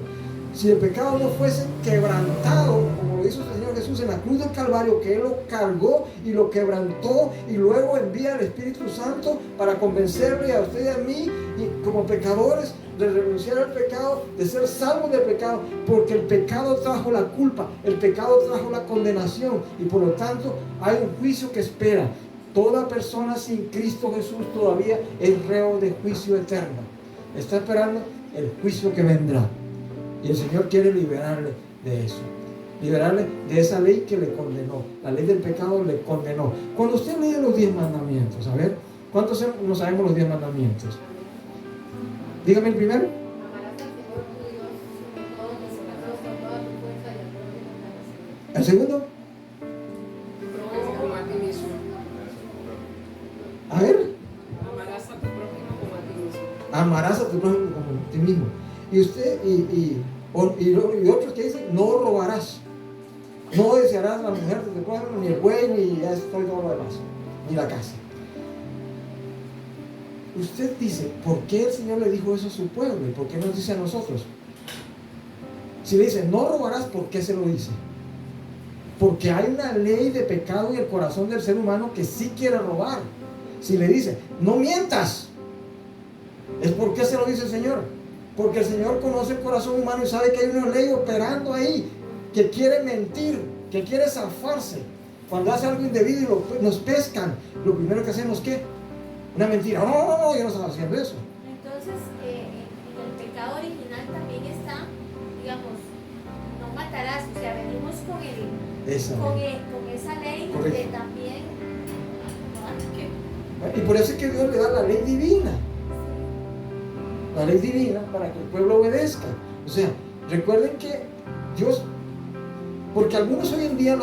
Si el pecado no fuese quebrantado, como lo hizo el Señor Jesús en la cruz del Calvario, que Él lo cargó y lo quebrantó, y luego envía al Espíritu Santo para convencerle a usted y a mí, y como pecadores, de renunciar al pecado, de ser salvos del pecado, porque el pecado trajo la culpa, el pecado trajo la condenación, y por lo tanto hay un juicio que espera. Toda persona sin Cristo Jesús todavía es reo de juicio eterno. Está esperando el juicio que vendrá. Y el Señor quiere liberarle de eso. Liberarle de esa ley que le condenó. La ley del pecado le condenó. Cuando usted lee los 10 mandamientos, a ver, ¿cuántos no sabemos los 10 mandamientos? Dígame el primero. Amarás al Señor tu Dios sobre todo tus pecados, con toda tu fuerza y al prójimo como a ti mismo. El segundo. Como a ti mismo. A ver. Amarás a tu prójimo como a ti mismo. Amarás a tu prójimo como a ti mismo. Y usted, y otros que dicen, no robarás. No desearás la mujer de tu prójimo, ni el buey, ni ya estoy todo lo demás, ni la casa. Usted dice, ¿por qué el Señor le dijo eso a su pueblo? ¿Y por qué nos dice a nosotros? Si le dice, no robarás, ¿por qué se lo dice? Porque hay una ley de pecado en el corazón del ser humano que sí quiere robar. Si le dice, no mientas, ¿es por qué se lo dice el Señor? Porque el Señor conoce el corazón humano y sabe que hay una ley operando ahí que quiere mentir, que quiere zafarse. Cuando hace algo indebido y nos pescan, lo primero que hacemos, ¿qué? Una mentira. No, yo no estaba haciendo eso. Entonces, en el pecado original también está, digamos, no matarás. O sea, venimos con esa ley Correcto. de también. Y por eso es que Dios le da la ley divina. La ley divina para que el pueblo obedezca. O sea, recuerden que Dios, porque algunos hoy en día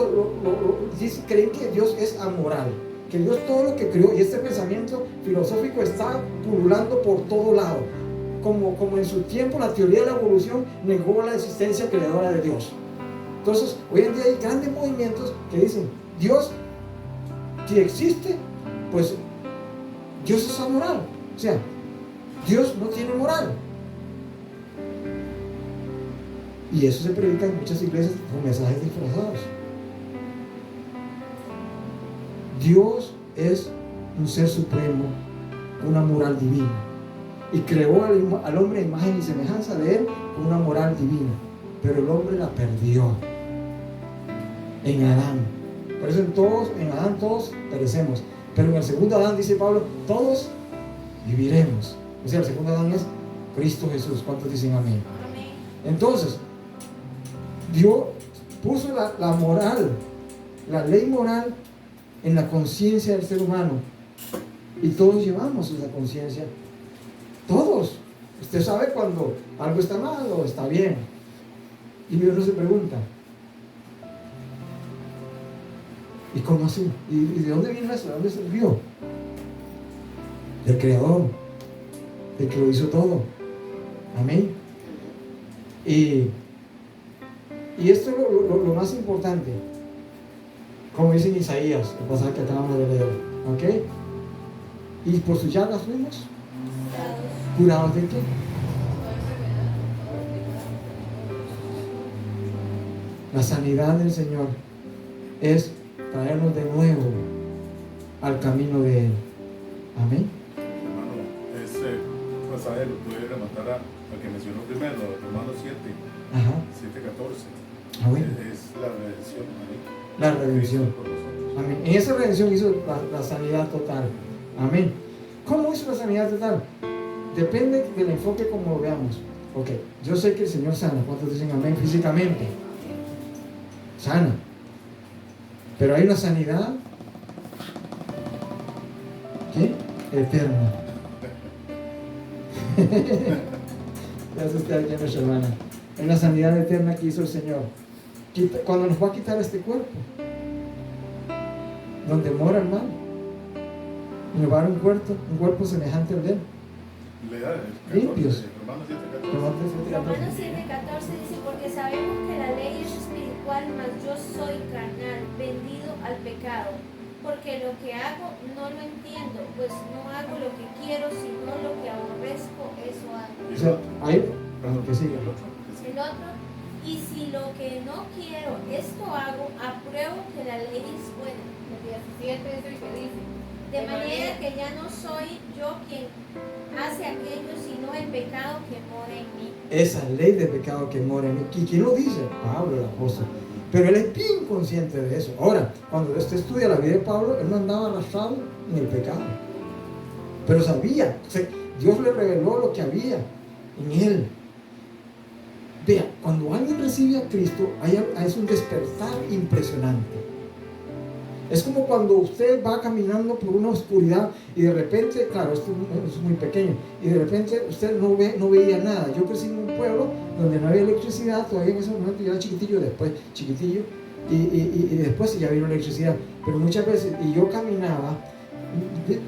creen que Dios es amoral, que Dios todo lo que creó, y este pensamiento filosófico está pululando por todo lado, como en su tiempo la teoría de la evolución negó la existencia creadora de Dios. Entonces, hoy en día hay grandes movimientos que dicen, Dios, si existe, pues Dios es amoral. O sea, Dios no tiene moral. Y eso se predica en muchas iglesias con mensajes disfrazados. Dios es un ser supremo, una moral divina. Y creó al hombre a imagen y semejanza de él con una moral divina. Pero el hombre la perdió en Adán. Por eso en Adán todos perecemos. Pero en el segundo Adán, dice Pablo, todos viviremos. O sea, el segundo Adán es Cristo Jesús. ¿Cuántos dicen amén? Amén. Entonces, Dios puso la moral, la ley moral en la conciencia del ser humano. Y todos llevamos esa conciencia. Todos. Usted sabe cuando algo está mal o está bien. Y uno se pregunta, ¿y cómo así? ¿Y de dónde viene eso? ¿De dónde surgió? Del Creador, del que lo hizo todo. Amén. Y esto es lo más importante, como dice en Isaías, el pasaje que acabamos de leer. ¿Ok? Y por sus llagas fuimos curados de qué? La sanidad del Señor es traernos de nuevo al camino de Él. Amén. Hermano, ese pasaje lo puede rematar al que mencionó primero, Romanos 7, Ajá. 7:14. Ah, bueno. Es la redención. Amén. La redención. Por nosotros. Amén. En esa redención hizo la sanidad total. Amén. ¿Cómo hizo la sanidad total? Depende del enfoque como lo veamos. Ok, yo sé que el Señor sana. ¿Cuántos dicen amén? Físicamente. Sana. Pero hay una sanidad, ¿qué? Eterna. Ya se está aquí nuestra hermana. Hay una sanidad eterna que hizo el Señor. Cuando nos va a quitar este cuerpo, donde mora el mal, y nos va a dar un cuerpo semejante al de él. Limpios. Romanos 7:14 dice, porque sabemos que la ley es espiritual, mas yo soy carnal, vendido al pecado. Porque lo que hago no lo entiendo, pues no hago lo que quiero, sino lo que aborrezco, eso hago. O sea, ahí, que sigue. El otro, y si lo que no quiero, esto hago, apruebo que la ley es buena. El 17 es el que dice. De manera que ya no soy yo quien hace aquello, sino el pecado que mora en mí. Esa ley de pecado que mora en mí. ¿Y quién lo dice? Pablo, el apóstol. Pero él es bien consciente de eso. Ahora, cuando usted estudia la vida de Pablo, él no andaba arrastrado en el pecado. Pero sabía, o sea, Dios le reveló lo que había en él. Vea, cuando alguien recibe a Cristo, es un despertar impresionante. Es como cuando usted va caminando por una oscuridad y de repente, claro, esto es muy pequeño, y de repente usted no veía nada. Yo crecí en un pueblo donde no había electricidad, todavía en ese momento yo era chiquitillo, y después ya vino electricidad. Pero muchas veces, y yo caminaba,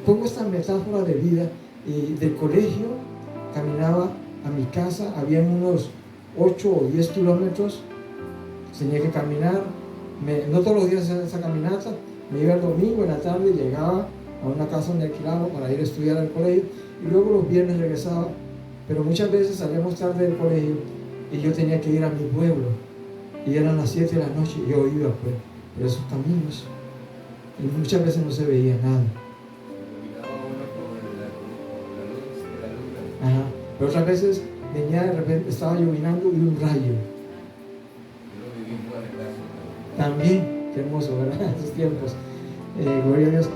pongo esta metáfora de vida, y del colegio caminaba a mi casa, habían unos 8 o 10 kilómetros, tenía que caminar, no todos los días esa caminata. Me iba el domingo en la tarde, llegaba a una casa donde alquilaba para ir a estudiar al colegio y luego los viernes regresaba, pero muchas veces salíamos tarde del colegio y yo tenía que ir a mi pueblo y eran las 7 de la noche y yo iba pues, por esos caminos y muchas veces no se veía nada. Ajá. Pero otras veces venía de repente, estaba llovinando y un rayo. También. Qué hermoso, ¿verdad? Esos tiempos. Gloria a Dios.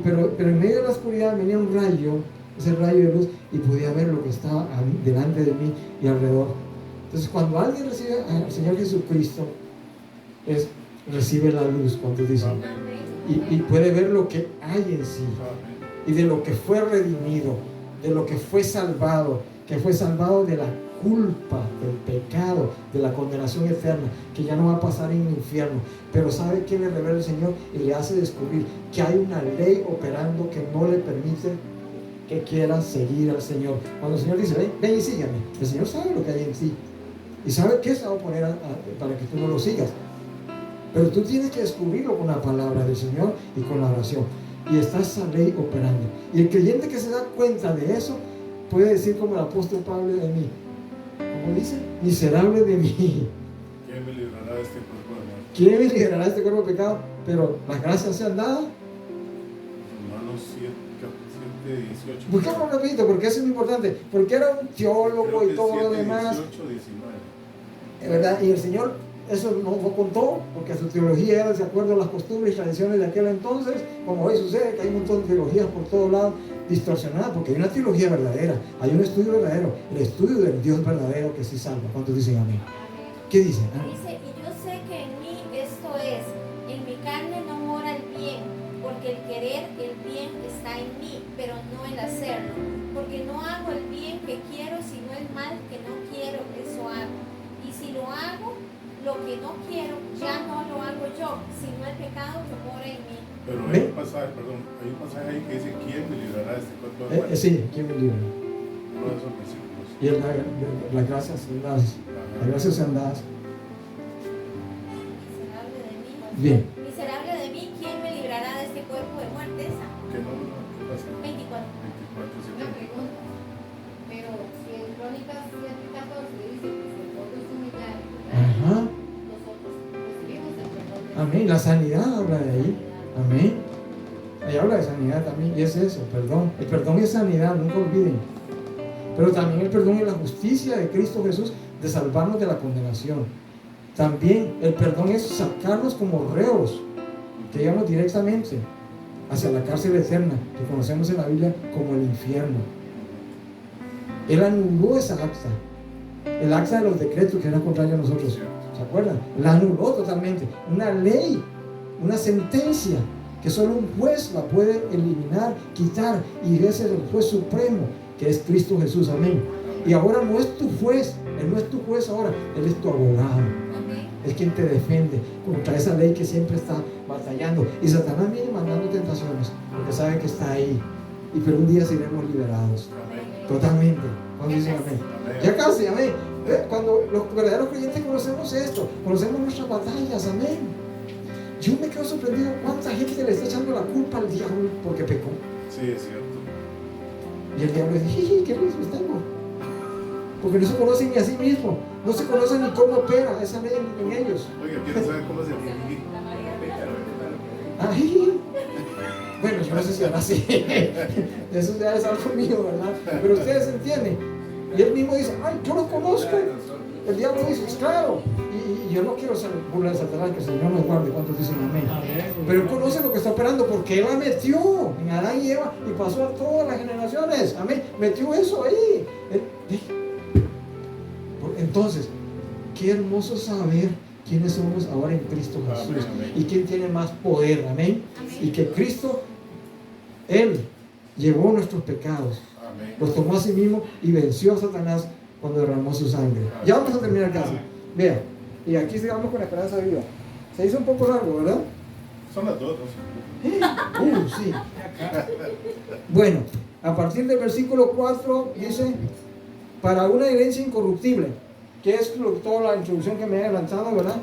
Pero en medio de la oscuridad venía un rayo, ese rayo de luz, y podía ver lo que estaba delante de mí y alrededor. Entonces, cuando alguien recibe al Señor Jesucristo, recibe la luz, cuando dice, y puede ver lo que hay en sí, y de lo que fue redimido, de lo que fue salvado, de la culpa, del pecado, de la condenación eterna, que ya no va a pasar en el infierno. Pero ¿sabe qué le revela el Señor? Y le hace descubrir que hay una ley operando que no le permite que quiera seguir al Señor. Cuando el Señor dice, ven y sígueme, el Señor sabe lo que hay en ti y sabe qué se va a oponer para que tú no lo sigas. Pero tú tienes que descubrirlo con la palabra del Señor y con la oración. Y está esa ley operando. Y el creyente que se da cuenta de eso puede decir como el apóstol Pablo de mí. Como dice, miserable de mí. ¿Quién me librará de este cuerpo de muerte? ¿Quién me librará de este cuerpo de pecado? Pero las gracias sean dadas. Romanos 7:18. Buscamos rapidito, porque eso es muy importante. Porque era un teólogo y todo lo demás. 18, 19. ¿Verdad? Y el Señor eso no contó, porque su teología era de acuerdo a las costumbres y tradiciones de aquel entonces. Como hoy sucede, que hay un montón de teologías por todos lados distorsionadas, porque hay una teología verdadera, hay un estudio verdadero, el estudio del Dios verdadero que sí salva. ¿Cuántos dicen amén? ¿Qué dice? Dice, y yo sé que en mí esto es, en mi carne no mora el bien, porque el querer el bien está en mí, pero no el hacerlo, porque no hago el bien que quiero, sino el mal que no quiero, eso hago. Y si lo hago, lo que no quiero, ya no lo hago yo, sino el pecado que mora en mí. Pero hay un pasaje ahí que dice, ¿quién me librará de este cuerpo de muerte? Sí, ¿quién me libra? Uno de esos versículos. Y las gracias son dadas. Las gracias son dadas. Miserable de mí. Bien. Miserable de mí, ¿quién me librará de este cuerpo de muerte? Esa. ¿Qué ¿qué pasa? 24. 24, Una pregunta. Pero si en Crónicas 7:14 dice que si nosotros humillamos, Ajá. nosotros recibimos el perdón de Amén. La sanidad habla de ahí. Amén. Ahí habla de sanidad también. Y es eso, perdón. El perdón es sanidad, nunca olviden. Pero también el perdón es la justicia de Cristo Jesús de salvarnos de la condenación. También el perdón es sacarnos como reos que llevamos directamente hacia la cárcel eterna que conocemos en la Biblia como el infierno. Él anuló esa acta, el acta de los decretos que era contrario a nosotros. ¿Se acuerdan? La anuló totalmente. Una ley, una sentencia que solo un juez la puede eliminar, quitar, y ese es el juez supremo, que es Cristo Jesús. Amén. Y ahora no es tu juez, Él no es tu juez ahora, Él es tu abogado. Es quien te defiende contra esa ley que siempre está batallando. Y Satanás viene mandando tentaciones, porque sabe que está ahí. Pero un día seremos liberados. Totalmente. Cuando dicen amén. Ya casi, amén. Cuando los verdaderos creyentes conocemos esto, conocemos nuestras batallas, amén. Yo me quedo sorprendido cuánta gente le está echando la culpa al diablo porque pecó. Sí, es cierto. Y el diablo dice, jiji, qué riesgos tengo. Porque no se conocen ni a sí mismos, no se conocen ni cómo opera esa ley en ellos. Oiga, ¿quieren saber cómo se llama? Ah, jiji. Bueno, yo no sé si era así. Eso ya es algo mío, ¿verdad? Pero ustedes entienden. Y él mismo dice, ay, yo lo conozco. El diablo dice, claro. Y yo no quiero ser burla de Satanás, que el Señor nos guarde. ¿Cuántos dicen amén? Pero él conoce lo que está operando, porque él la metió en Adán y Eva y pasó a todas las generaciones. Amén. Metió eso ahí. Entonces, qué hermoso saber quiénes somos ahora en Cristo Jesús. Amén. Y quién tiene más poder. Amén. Y que Cristo, Él llevó nuestros pecados, Amén. los tomó a sí mismo y venció a Satanás cuando derramó su sangre. Ya vamos a terminar casi. Vea, y aquí sigamos con la esperanza viva. Se hizo un poco largo, ¿verdad? Son las dos, ¿no? Sí. Bueno, a partir del versículo 4 dice, para una herencia incorruptible, que es toda la introducción que me he adelantado, ¿verdad?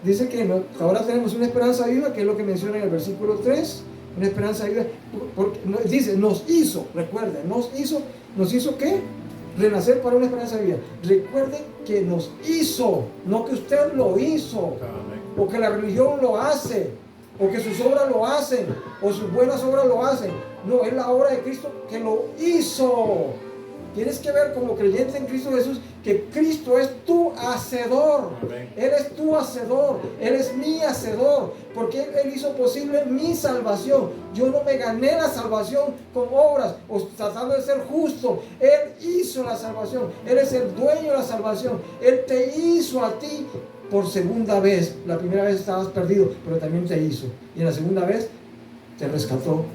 Dice que ahora tenemos una esperanza viva, que es lo que menciona en el versículo 3, una esperanza viva, porque dice, nos hizo, recuerden, nos hizo ¿qué? Renacer para una esperanza viva. Recuerden que nos hizo, no que usted lo hizo, Amén. o que la religión lo hace, o que sus obras lo hacen, o sus buenas obras lo hacen. No, es la obra de Cristo que lo hizo. Tienes que ver como creyente en Cristo Jesús que Cristo es tu hacedor. Amén. Él es tu hacedor. Él es mi hacedor. Porque Él hizo posible mi salvación. Yo no me gané la salvación con obras o tratando de ser justo. Él hizo la salvación. Él es el dueño de la salvación. Él te hizo a ti por segunda vez. La primera vez estabas perdido, pero también te hizo. Y en la segunda vez te rescató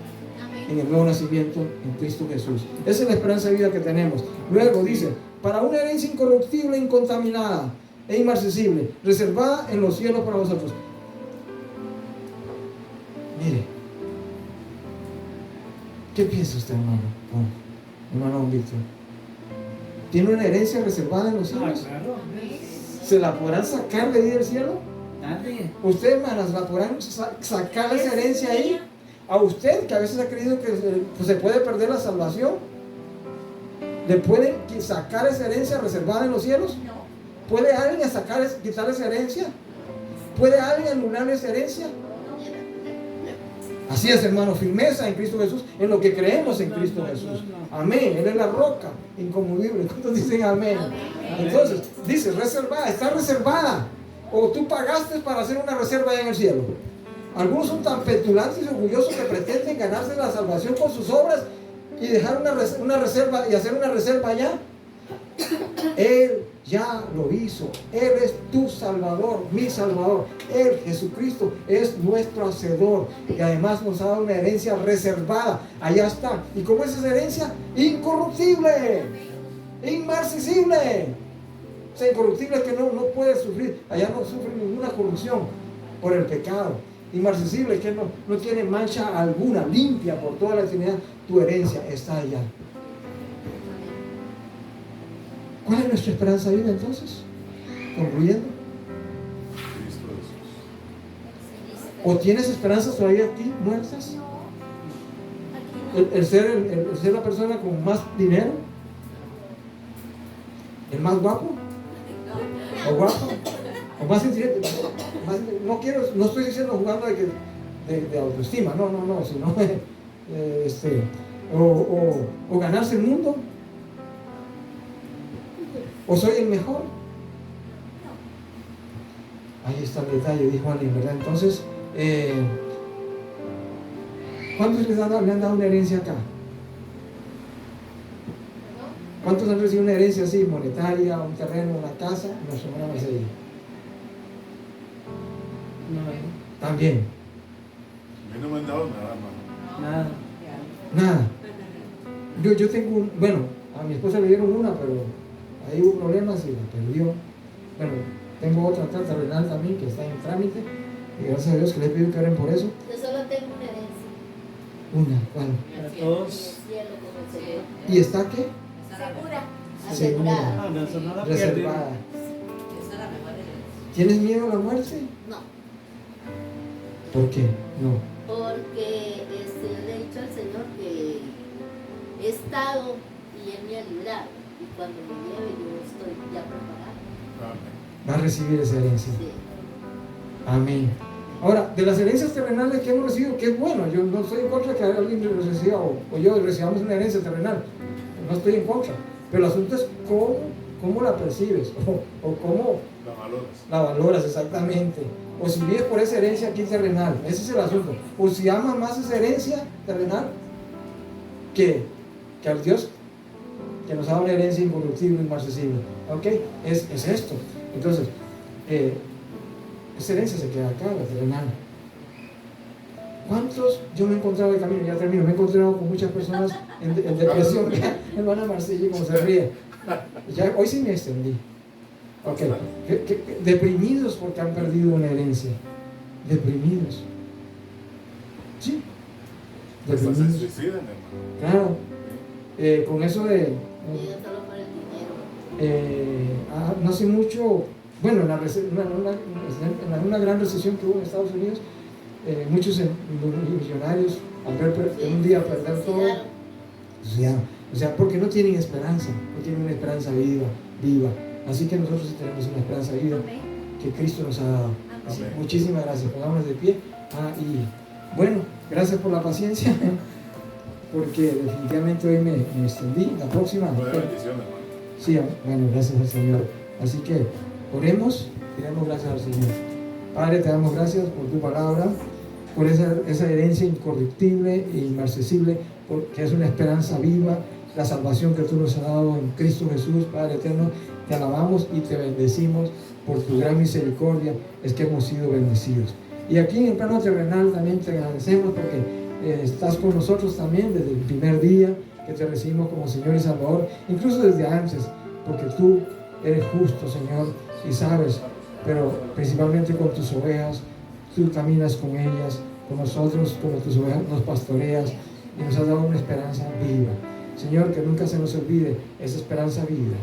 en el nuevo nacimiento en Cristo Jesús. Esa es la esperanza de vida que tenemos. Luego dice, para una herencia incorruptible, incontaminada e inmarcesible, reservada en los cielos para vosotros. Mire, ¿qué piensa usted, hermano? Hermano Víctor, ¿tiene una herencia reservada en los cielos? Claro. ¿Se la podrán sacar de ahí del cielo? Nadie. ¿Ustedes, hermanas, la podrán sacar esa herencia ahí? A usted, que a veces ha creído que se puede perder la salvación, ¿le pueden sacar esa herencia reservada en los cielos? No. ¿Puede alguien quitar esa herencia? ¿Puede alguien anular esa herencia? Así es, hermano, firmeza en Cristo Jesús, en lo que creemos en Cristo Jesús. Amén. Él es la roca inconmovible. ¿Cuántos dicen amén? Entonces, dice, reservada, está reservada. O tú pagaste para hacer una reserva allá en el cielo. Algunos son tan petulantes y orgullosos que pretenden ganarse la salvación con sus obras y dejar una reserva y hacer una reserva allá. Él ya lo hizo. Él es tu Salvador, mi Salvador. Él, Jesucristo, es nuestro hacedor. Y además nos ha dado una herencia reservada. Allá está. ¿Y cómo es esa herencia? Incorruptible, inmarcesible. O sea, incorruptible es que no puede sufrir. Allá no sufre ninguna corrupción por el pecado. Inmarcesible, que no tiene mancha alguna, limpia por toda la eternidad. Tu herencia está allá. ¿Cuál es nuestra esperanza viva entonces? Concluyendo. Cristo Jesús. ¿O tienes esperanzas todavía aquí muertas? No. Aquí no. El ser la persona con más dinero, el más guapo, o guapo, o más inteligente. No estoy diciendo jugando de autoestima, no, sino o ganarse el mundo, o soy el mejor. Ahí está el detalle, dijo alguien, ¿verdad? Entonces, ¿Cuántos le han dado una herencia acá? ¿Cuántos han recibido una herencia así, monetaria, un terreno, una casa? Nuestra hermana Marcela. No, También. A mí no me han dado nada, hermano. nada. Nada. Yo tengo bueno, a mi esposa le dieron una, pero ahí hubo problemas y la perdió. Bueno, tengo otra terrenal también que está en trámite. Y gracias a Dios que le pido que oren por eso. Yo solo tengo una herencia. Una, ¿cuál? Para En el todos. cielo como el Señor. ¿Y está qué? Segura. Segura. Asegurada. Ah, no, eso no la pierde. Reservada. Esa es la mejor herencia. ¿Tienes miedo a la muerte? No, ¿Por qué? No. porque yo le he dicho al Señor que he estado y Él me ha librado. Y cuando me lleve yo estoy ya preparada. Amén. Va a recibir esa herencia. Sí. Amén. Ahora, de las herencias terrenales que hemos recibido, que es bueno, yo no estoy en contra de que alguien lo reciba o yo recibamos una herencia terrenal, no estoy en contra, pero el asunto es cómo la percibes o cómo La valoras. la valoras exactamente, o si vives por esa herencia aquí terrenal, ese es el asunto, o si amas más esa herencia terrenal que al Dios que nos da una herencia incorruptible e inmarcesible, ¿ok? Es esto. Entonces, esa herencia se queda acá, la terrenal. ¿Cuántos? Yo me he encontrado de camino, ya termino, me he encontrado con muchas personas en depresión. Hermana Marcella, como se ríe. Ya, hoy sí me extendí. Ok, deprimidos porque han perdido una herencia. Deprimidos. Sí. Hasta se Deprimidos. suicidan, hermano. Claro. Con eso de. Y yo solo por el dinero. No hace mucho, bueno, en una gran recesión que hubo en Estados Unidos, muchos millonarios al ver en un día perder todo, o sea, porque no tienen esperanza, no tienen una esperanza viva. Así que nosotros sí tenemos una esperanza viva que Cristo nos ha dado. Así, Amén. muchísimas gracias, pongámonos de pie. Y bueno, gracias por la paciencia, porque definitivamente hoy me extendí. La próxima. Buena bendición, hermano. Sí, bueno, gracias al Señor. Así que oremos y demos gracias al Señor. Padre, te damos gracias por tu palabra, por esa herencia incorruptible e inmarcesible, porque es una esperanza viva, la salvación que tú nos has dado en Cristo Jesús. Padre eterno, te alabamos y te bendecimos por tu gran misericordia, es que hemos sido bendecidos. Y aquí en el plano terrenal también te agradecemos porque estás con nosotros también desde el primer día que te recibimos como Señor y Salvador, incluso desde antes, porque tú eres justo, Señor, y sabes, pero principalmente con tus ovejas, tú caminas con ellas, con nosotros, como tus ovejas, nos pastoreas y nos has dado una esperanza viva. Señor, que nunca se nos olvide esa esperanza viva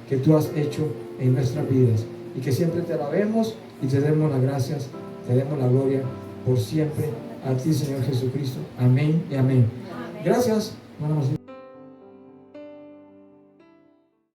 que tú has hecho en nuestras vidas y que siempre te alabemos y te demos las gracias, te demos la gloria por siempre a ti, Señor Jesucristo. Amén y amén. Gracias.